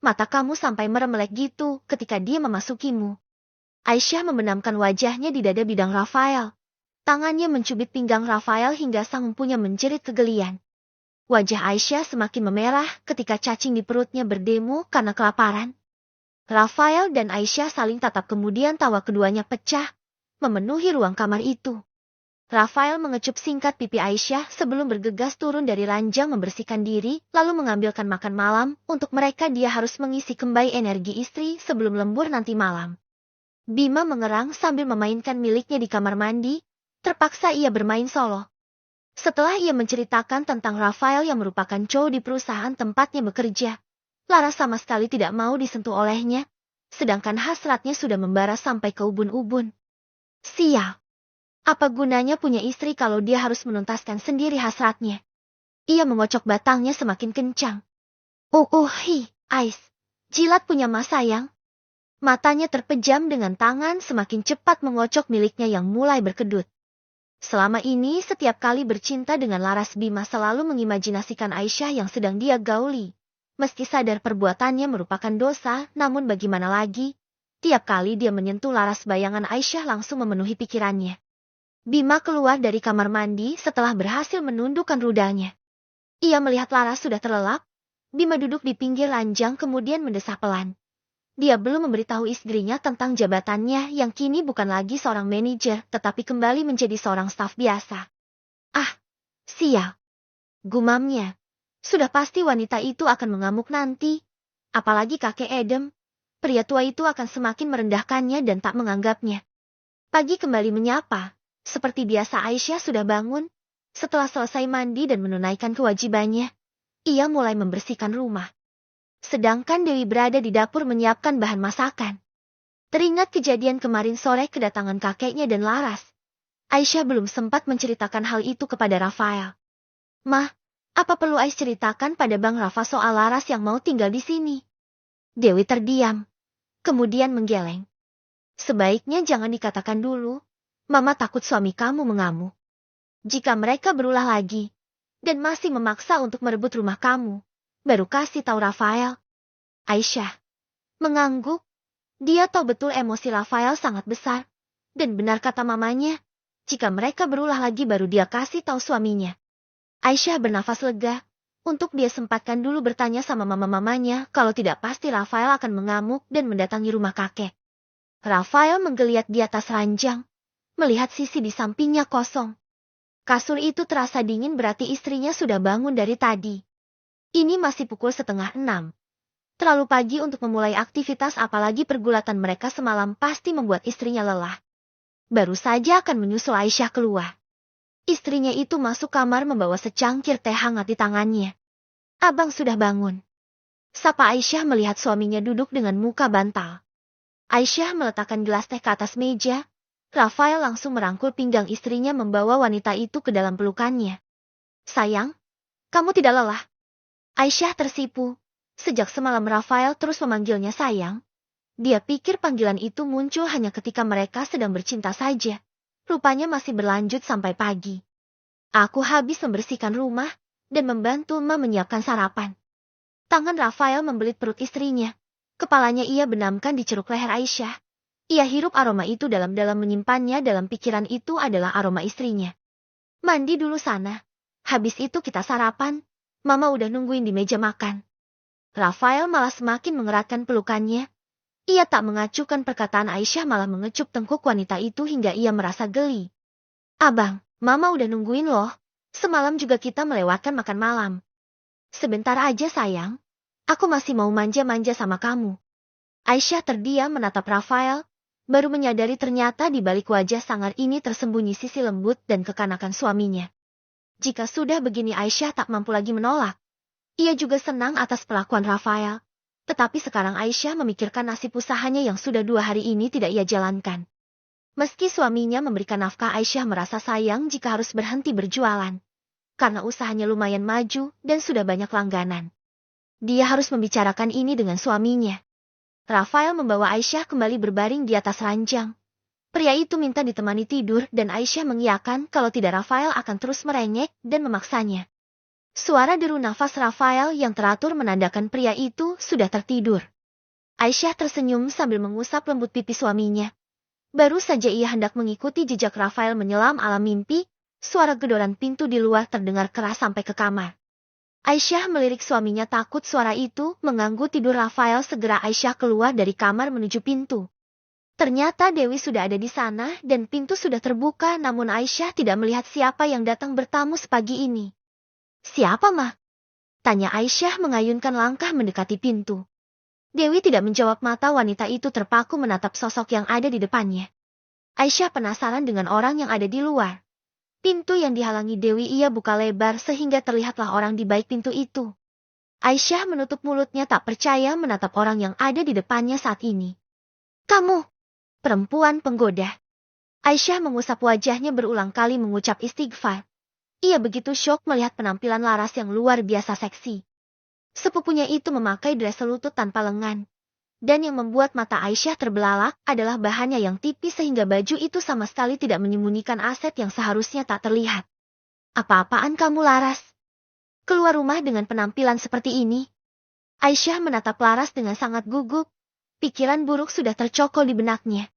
Mata kamu sampai meremelek gitu ketika dia memasukimu." Aisyah membenamkan wajahnya di dada bidang Rafael. Tangannya mencubit pinggang Rafael hingga sang empunya menjerit kegelian. Wajah Aisyah semakin memerah ketika cacing di perutnya berdemo karena kelaparan. Rafael dan Aisyah saling tatap, kemudian tawa keduanya pecah, memenuhi ruang kamar itu. Rafael mengecup singkat pipi Aisyah sebelum bergegas turun dari ranjang membersihkan diri, lalu mengambilkan makan malam. Untuk mereka dia harus mengisi kembali energi istri sebelum lembur nanti malam. Bima mengerang sambil memainkan miliknya di kamar mandi, terpaksa ia bermain solo. Setelah ia menceritakan tentang Rafael yang merupakan cowok di perusahaan tempatnya bekerja, Laras sama sekali tidak mau disentuh olehnya, sedangkan hasratnya sudah membara sampai ke ubun-ubun. Sial. Apa gunanya punya istri kalau dia harus menuntaskan sendiri hasratnya? Ia mengocok batangnya semakin kencang. Ais. Jilat punya mas sayang. Matanya terpejam dengan tangan semakin cepat mengocok miliknya yang mulai berkedut. Selama ini setiap kali bercinta dengan Laras, Bima selalu mengimajinasikan Aisyah yang sedang dia gauli. Meski sadar perbuatannya merupakan dosa, namun bagaimana lagi? Tiap kali dia menyentuh Laras, bayangan Aisyah langsung memenuhi pikirannya. Bima keluar dari kamar mandi setelah berhasil menundukkan rudalnya. Ia melihat Laras sudah terlelap. Bima duduk di pinggir ranjang kemudian mendesah pelan. Dia belum memberitahu istrinya tentang jabatannya yang kini bukan lagi seorang manajer, tetapi kembali menjadi seorang staf biasa. "Ah, sial," gumamnya. Sudah pasti wanita itu akan mengamuk nanti. Apalagi kakek Edem. Pria tua itu akan semakin merendahkannya dan tak menganggapnya. Pagi kembali menyapa. Seperti biasa Aisyah sudah bangun. Setelah selesai mandi dan menunaikan kewajibannya, ia mulai membersihkan rumah. Sedangkan Dewi berada di dapur menyiapkan bahan masakan. Teringat kejadian kemarin sore kedatangan kakeknya dan Laras. Aisyah belum sempat menceritakan hal itu kepada Rafael. "Mah, apa perlu Ais ceritakan pada Bang Rafa soal Laras yang mau tinggal di sini?" Dewi terdiam, kemudian menggeleng. "Sebaiknya jangan dikatakan dulu. Mama takut suami kamu mengamuk. Jika mereka berulah lagi, dan masih memaksa untuk merebut rumah kamu, baru kasih tahu Rafael." Aisyah mengangguk. Dia tahu betul emosi Rafael sangat besar. Dan benar kata mamanya, jika mereka berulah lagi baru dia kasih tahu suaminya. Aisyah bernafas lega. Untuk dia sempatkan dulu bertanya sama mama-mamanya, kalau tidak pasti Rafael akan mengamuk dan mendatangi rumah kakek. Rafael menggeliat di atas ranjang, melihat sisi di sampingnya kosong. Kasur itu terasa dingin, berarti istrinya sudah bangun dari tadi. Ini masih pukul 5:30. Terlalu pagi untuk memulai aktivitas, apalagi pergulatan mereka semalam pasti membuat istrinya lelah. Baru saja akan menyusul Aisyah keluar. Istrinya itu masuk kamar membawa secangkir teh hangat di tangannya. "Abang sudah bangun?" sapa Aisyah melihat suaminya duduk dengan muka bantal. Aisyah meletakkan gelas teh ke atas meja. Rafael langsung merangkul pinggang istrinya membawa wanita itu ke dalam pelukannya. "Sayang, kamu tidak lelah?" Aisyah tersipu. Sejak semalam Rafael terus memanggilnya sayang. Dia pikir panggilan itu muncul hanya ketika mereka sedang bercinta saja. Rupanya masih berlanjut sampai pagi. Aku habis membersihkan rumah dan membantu Ma menyiapkan sarapan. Tangan Rafael membelit perut istrinya. Kepalanya ia benamkan di ceruk leher Aisyah. Ia hirup aroma itu dalam-dalam, menyimpannya dalam pikiran. Itu adalah aroma istrinya. Mandi dulu sana. Habis itu kita sarapan. Mama udah nungguin di meja makan. Rafael malah semakin mengeratkan pelukannya. Ia tak mengacuhkan perkataan Aisyah, malah mengecup tengkuk wanita itu hingga ia merasa geli. Abang, Mama udah nungguin loh. Semalam juga kita melewatkan makan malam. Sebentar aja sayang. Aku masih mau manja-manja sama kamu. Aisyah terdiam menatap Rafael, baru menyadari ternyata di balik wajah sangar ini tersembunyi sisi lembut dan kekanakan suaminya. Jika sudah begini Aisyah tak mampu lagi menolak. Ia juga senang atas perlakuan Rafael. Tetapi sekarang Aisyah memikirkan nasib usahanya yang sudah 2 hari ini tidak ia jalankan. Meski suaminya memberikan nafkah, Aisyah merasa sayang jika harus berhenti berjualan. Karena usahanya lumayan maju dan sudah banyak langganan. Dia harus membicarakan ini dengan suaminya. Rafael membawa Aisyah kembali berbaring di atas ranjang. Pria itu minta ditemani tidur dan Aisyah mengiyakan, kalau tidak Rafael akan terus merengek dan memaksanya. Suara deru nafas Rafael yang teratur menandakan pria itu sudah tertidur. Aisyah tersenyum sambil mengusap lembut pipi suaminya. Baru saja ia hendak mengikuti jejak Rafael menyelam alam mimpi, suara gedoran pintu di luar terdengar keras sampai ke kamar. Aisyah melirik suaminya, takut suara itu mengganggu tidur Rafael. Segera Aisyah keluar dari kamar menuju pintu. Ternyata Dewi sudah ada di sana dan pintu sudah terbuka, namun Aisyah tidak melihat siapa yang datang bertamu sepagi ini. Siapa, Ma? Tanya Aisyah mengayunkan langkah mendekati pintu. Dewi tidak menjawab, mata wanita itu terpaku menatap sosok yang ada di depannya. Aisyah penasaran dengan orang yang ada di luar. Pintu yang dihalangi Dewi ia buka lebar sehingga terlihatlah orang di balik pintu itu. Aisyah menutup mulutnya tak percaya menatap orang yang ada di depannya saat ini. Kamu, perempuan penggoda. Aisyah mengusap wajahnya berulang kali mengucap istighfar. Ia begitu syok melihat penampilan Laras yang luar biasa seksi. Sepupunya itu memakai dres selutut tanpa lengan. Dan yang membuat mata Aisyah terbelalak adalah bahannya yang tipis sehingga baju itu sama sekali tidak menyembunyikan aset yang seharusnya tak terlihat. Apa-apaan kamu, Laras? Keluar rumah dengan penampilan seperti ini? Aisyah menatap Laras dengan sangat gugup. Pikiran buruk sudah tercokol di benaknya.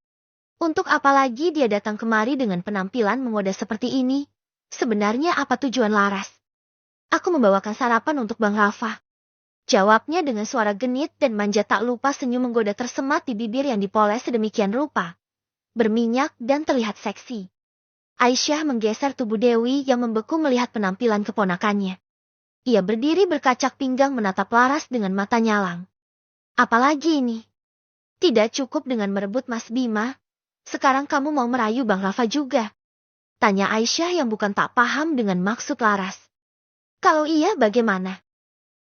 Untuk apa lagi dia datang kemari dengan penampilan menggoda seperti ini? Sebenarnya apa tujuan Laras? Aku membawakan sarapan untuk Bang Rafa. Jawabnya dengan suara genit dan manja, tak lupa senyum menggoda tersemat di bibir yang dipoles sedemikian rupa. Berminyak dan terlihat seksi. Aisyah menggeser tubuh Dewi yang membeku melihat penampilan keponakannya. Ia berdiri berkacak pinggang menatap Laras dengan mata nyalang. Apalagi ini? Tidak cukup dengan merebut Mas Bima. Sekarang kamu mau merayu Bang Rafa juga? Tanya Aisyah yang bukan tak paham dengan maksud Laras. Kalau iya bagaimana?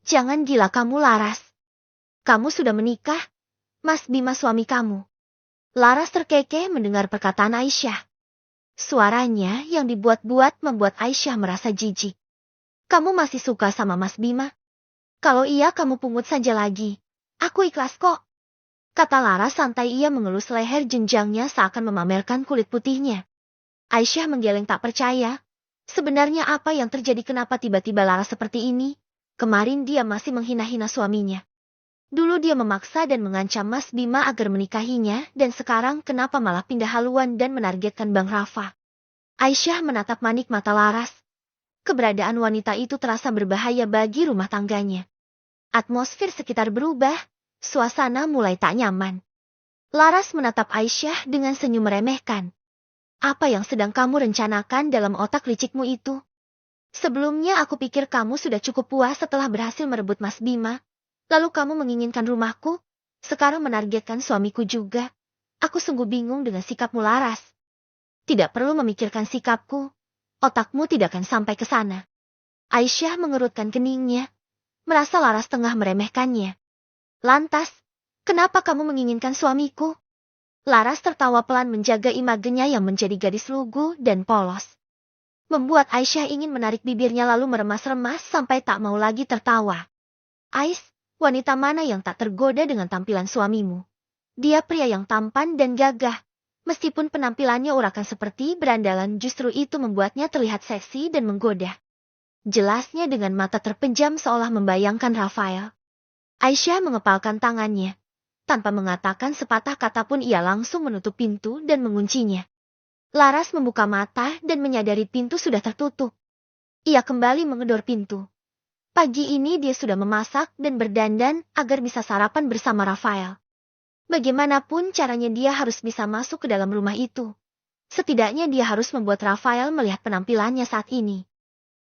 Jangan gila kamu, Laras. Kamu sudah menikah? Mas Bima suami kamu. Laras terkekeh mendengar perkataan Aisyah. Suaranya yang dibuat-buat membuat Aisyah merasa jijik. Kamu masih suka sama Mas Bima? Kalau iya kamu pungut saja lagi. Aku ikhlas kok. Kata Laras santai, ia mengelus leher jenjangnya seakan memamerkan kulit putihnya. Aisyah menggeleng tak percaya. Sebenarnya apa yang terjadi, kenapa tiba-tiba Laras seperti ini? Kemarin dia masih menghina-hina suaminya. Dulu dia memaksa dan mengancam Mas Bima agar menikahinya, dan sekarang kenapa malah pindah haluan dan menargetkan Bang Rafa? Aisyah menatap manik mata Laras. Keberadaan wanita itu terasa berbahaya bagi rumah tangganya. Atmosfer sekitar berubah, suasana mulai tak nyaman. Laras menatap Aisyah dengan senyum meremehkan. Apa yang sedang kamu rencanakan dalam otak licikmu itu? Sebelumnya aku pikir kamu sudah cukup puas setelah berhasil merebut Mas Bima. Lalu kamu menginginkan rumahku, sekarang menargetkan suamiku juga. Aku sungguh bingung dengan sikapmu, Laras. Tidak perlu memikirkan sikapku, otakmu tidak akan sampai ke sana. Aisyah mengerutkan keningnya, merasa Laras tengah meremehkannya. Lantas, kenapa kamu menginginkan suamiku? Laras tertawa pelan menjaga imagenya yang menjadi gadis lugu dan polos. Membuat Aisyah ingin menarik bibirnya lalu meremas-remas sampai tak mau lagi tertawa. Ais, wanita mana yang tak tergoda dengan tampilan suamimu? Dia pria yang tampan dan gagah. Meskipun penampilannya urakan seperti berandalan, justru itu membuatnya terlihat seksi dan menggoda. Jelasnya dengan mata terpejam seolah membayangkan Rafael. Aisyah mengepalkan tangannya. Tanpa mengatakan sepatah kata pun ia langsung menutup pintu dan menguncinya. Laras membuka mata dan menyadari pintu sudah tertutup. Ia kembali menggedor pintu. Pagi ini dia sudah memasak dan berdandan agar bisa sarapan bersama Rafael. Bagaimanapun caranya dia harus bisa masuk ke dalam rumah itu. Setidaknya dia harus membuat Rafael melihat penampilannya saat ini.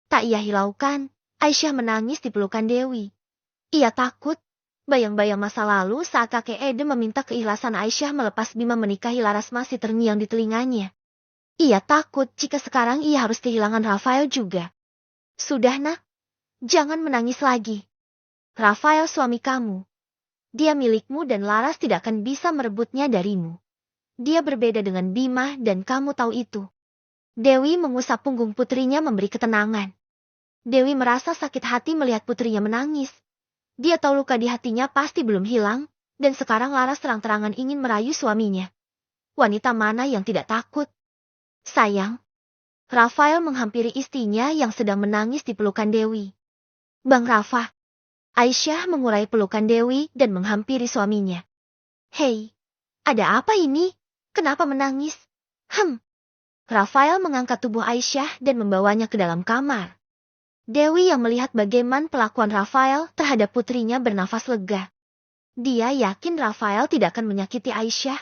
Tak ia hiraukan, Aisyah menangis di pelukan Dewi. Ia takut, bayang-bayang masa lalu saat kakek Ede meminta keikhlasan Aisyah melepas Bima menikahi Laras masih terngiang di telinganya. Ia takut jika sekarang ia harus kehilangan Rafael juga. Sudah nak, jangan menangis lagi. Rafael suami kamu. Dia milikmu dan Laras tidak akan bisa merebutnya darimu. Dia berbeda dengan Bima dan kamu tahu itu. Dewi mengusap punggung putrinya memberi ketenangan. Dewi merasa sakit hati melihat putrinya menangis. Dia tahu luka di hatinya pasti belum hilang, dan sekarang Laras terang-terangan ingin merayu suaminya. Wanita mana yang tidak takut? Sayang. Rafael menghampiri istrinya yang sedang menangis di pelukan Dewi. Bang Rafa. Aisyah mengurai pelukan Dewi dan menghampiri suaminya. Hei, ada apa ini? Kenapa menangis? Rafael mengangkat tubuh Aisyah dan membawanya ke dalam kamar. Dewi yang melihat bagaimana pelakuan Rafael terhadap putrinya bernafas lega. Dia yakin Rafael tidak akan menyakiti Aisyah.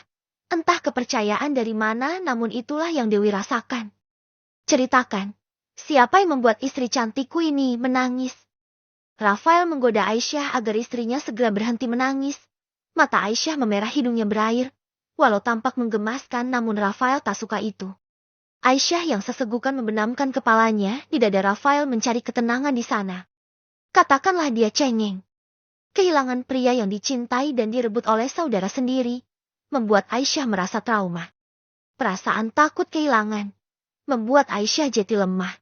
Entah kepercayaan dari mana, namun itulah yang Dewi rasakan. Ceritakan, siapa yang membuat istri cantikku ini menangis? Rafael menggoda Aisyah agar istrinya segera berhenti menangis. Mata Aisyah memerah, hidungnya berair. Walau tampak menggemaskan, namun Rafael tak suka itu. Aisyah yang sesegukan membenamkan kepalanya di dada Rafael mencari ketenangan di sana. Katakanlah dia cengeng. Kehilangan pria yang dicintai dan direbut oleh saudara sendiri membuat Aisyah merasa trauma. Perasaan takut kehilangan membuat Aisyah jadi lemah.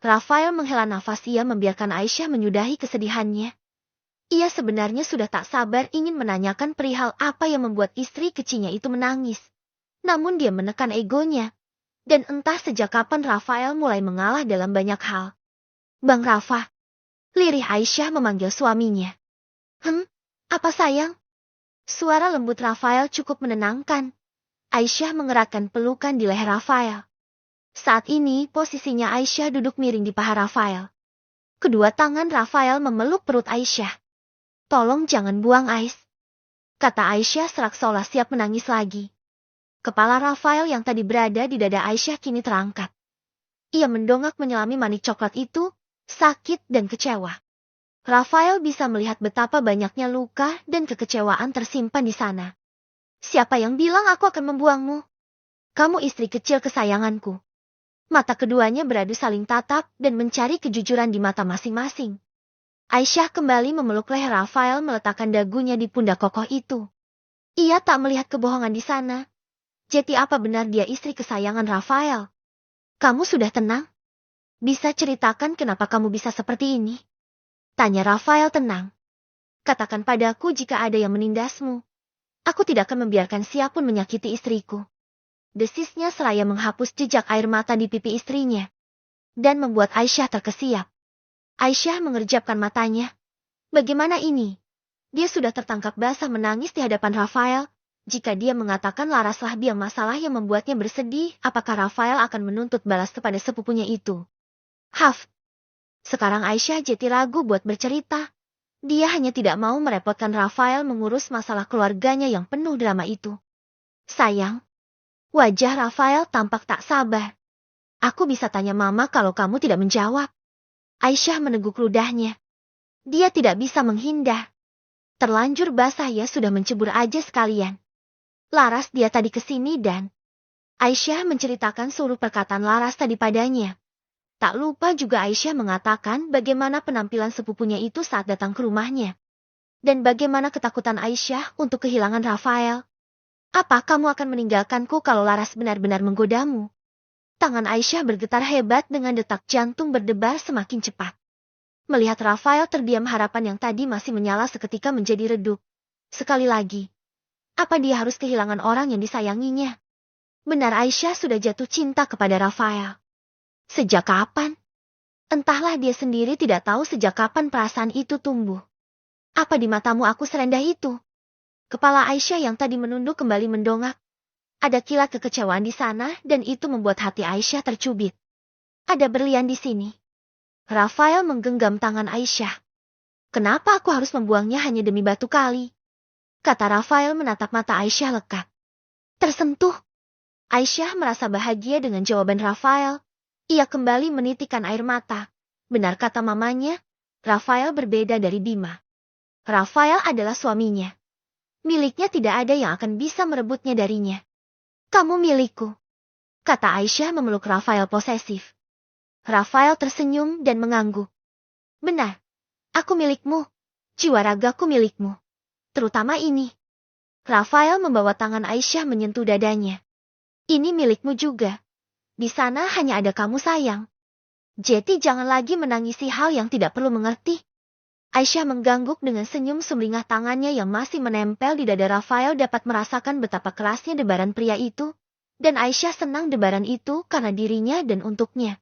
Rafael menghela nafas, ia membiarkan Aisyah menyudahi kesedihannya. Ia sebenarnya sudah tak sabar ingin menanyakan perihal apa yang membuat istri kecilnya itu menangis. Namun dia menekan egonya. Dan entah sejak kapan Rafael mulai mengalah dalam banyak hal. Bang Rafa. Lirih Aisyah memanggil suaminya. Apa sayang? Suara lembut Rafael cukup menenangkan. Aisyah mengeratkan pelukan di leher Rafael. Saat ini posisinya Aisyah duduk miring di paha Rafael. Kedua tangan Rafael memeluk perut Aisyah. Tolong jangan buang Ais, kata Aisyah serak seolah siap menangis lagi. Kepala Rafael yang tadi berada di dada Aisyah kini terangkat. Ia mendongak menyelami manik coklat itu, sakit dan kecewa. Rafael bisa melihat betapa banyaknya luka dan kekecewaan tersimpan di sana. Siapa yang bilang aku akan membuangmu? Kamu istri kecil kesayanganku. Mata keduanya beradu saling tatap dan mencari kejujuran di mata masing-masing. Aisyah kembali memeluk leher Rafael, meletakkan dagunya di pundak kokoh itu. Ia tak melihat kebohongan di sana. Jadi apa benar dia istri kesayangan Rafael? Kamu sudah tenang? Bisa ceritakan kenapa kamu bisa seperti ini? Tanya Rafael tenang. Katakan padaku jika ada yang menindasmu. Aku tidak akan membiarkan siapapun menyakiti istriku. Desisnya seraya menghapus jejak air mata di pipi istrinya. Dan membuat Aisyah terkesiap. Aisyah mengerjapkan matanya. Bagaimana ini? Dia sudah tertangkap basah menangis di hadapan Rafael. Jika dia mengatakan Laraslah biang masalah yang membuatnya bersedih, apakah Rafael akan menuntut balas kepada sepupunya itu? Sekarang Aisyah jadi ragu buat bercerita. Dia hanya tidak mau merepotkan Rafael mengurus masalah keluarganya yang penuh drama itu. Sayang. Wajah Rafael tampak tak sabar. Aku bisa tanya mama kalau kamu tidak menjawab. Aisyah meneguk ludahnya. Dia tidak bisa menghindar. Terlanjur basah, ya sudah mencebur aja sekalian. Laras dia tadi kesini dan... Aisyah menceritakan seluruh perkataan Laras tadi padanya. Tak lupa juga Aisyah mengatakan bagaimana penampilan sepupunya itu saat datang ke rumahnya. Dan bagaimana ketakutan Aisyah untuk kehilangan Rafael. Apa kamu akan meninggalkanku kalau Laras benar-benar menggodamu? Tangan Aisyah bergetar hebat dengan detak jantung berdebar semakin cepat. Melihat Rafael terdiam, harapan yang tadi masih menyala seketika menjadi redup. Sekali lagi. Apa dia harus kehilangan orang yang disayanginya? Benar Aisyah sudah jatuh cinta kepada Rafael. Sejak kapan? Entahlah dia sendiri tidak tahu sejak kapan perasaan itu tumbuh. Apa di matamu aku serendah itu? Kepala Aisyah yang tadi menunduk kembali mendongak. Ada kilat kekecewaan di sana dan itu membuat hati Aisyah tercubit. Ada berlian di sini. Rafael menggenggam tangan Aisyah. Kenapa aku harus membuangnya hanya demi batu kali? Kata Rafael menatap mata Aisyah lekat. Tersentuh. Aisyah merasa bahagia dengan jawaban Rafael. Ia kembali menitikkan air mata. Benar kata mamanya, Rafael berbeda dari Bima. Rafael adalah suaminya. Miliknya tidak ada yang akan bisa merebutnya darinya. Kamu milikku, kata Aisyah memeluk Rafael posesif. Rafael tersenyum dan mengangguk. Benar, aku milikmu, jiwa ragaku milikmu. Terutama ini. Rafael membawa tangan Aisyah menyentuh dadanya. Ini milikmu juga. Di sana hanya ada kamu sayang. Jadi jangan lagi menangisi hal yang tidak perlu mengerti. Aisyah menggangguk dengan senyum sumringah tangannya yang masih menempel di dada Rafael dapat merasakan betapa kerasnya debaran pria itu. Dan Aisyah senang debaran itu karena dirinya dan untuknya.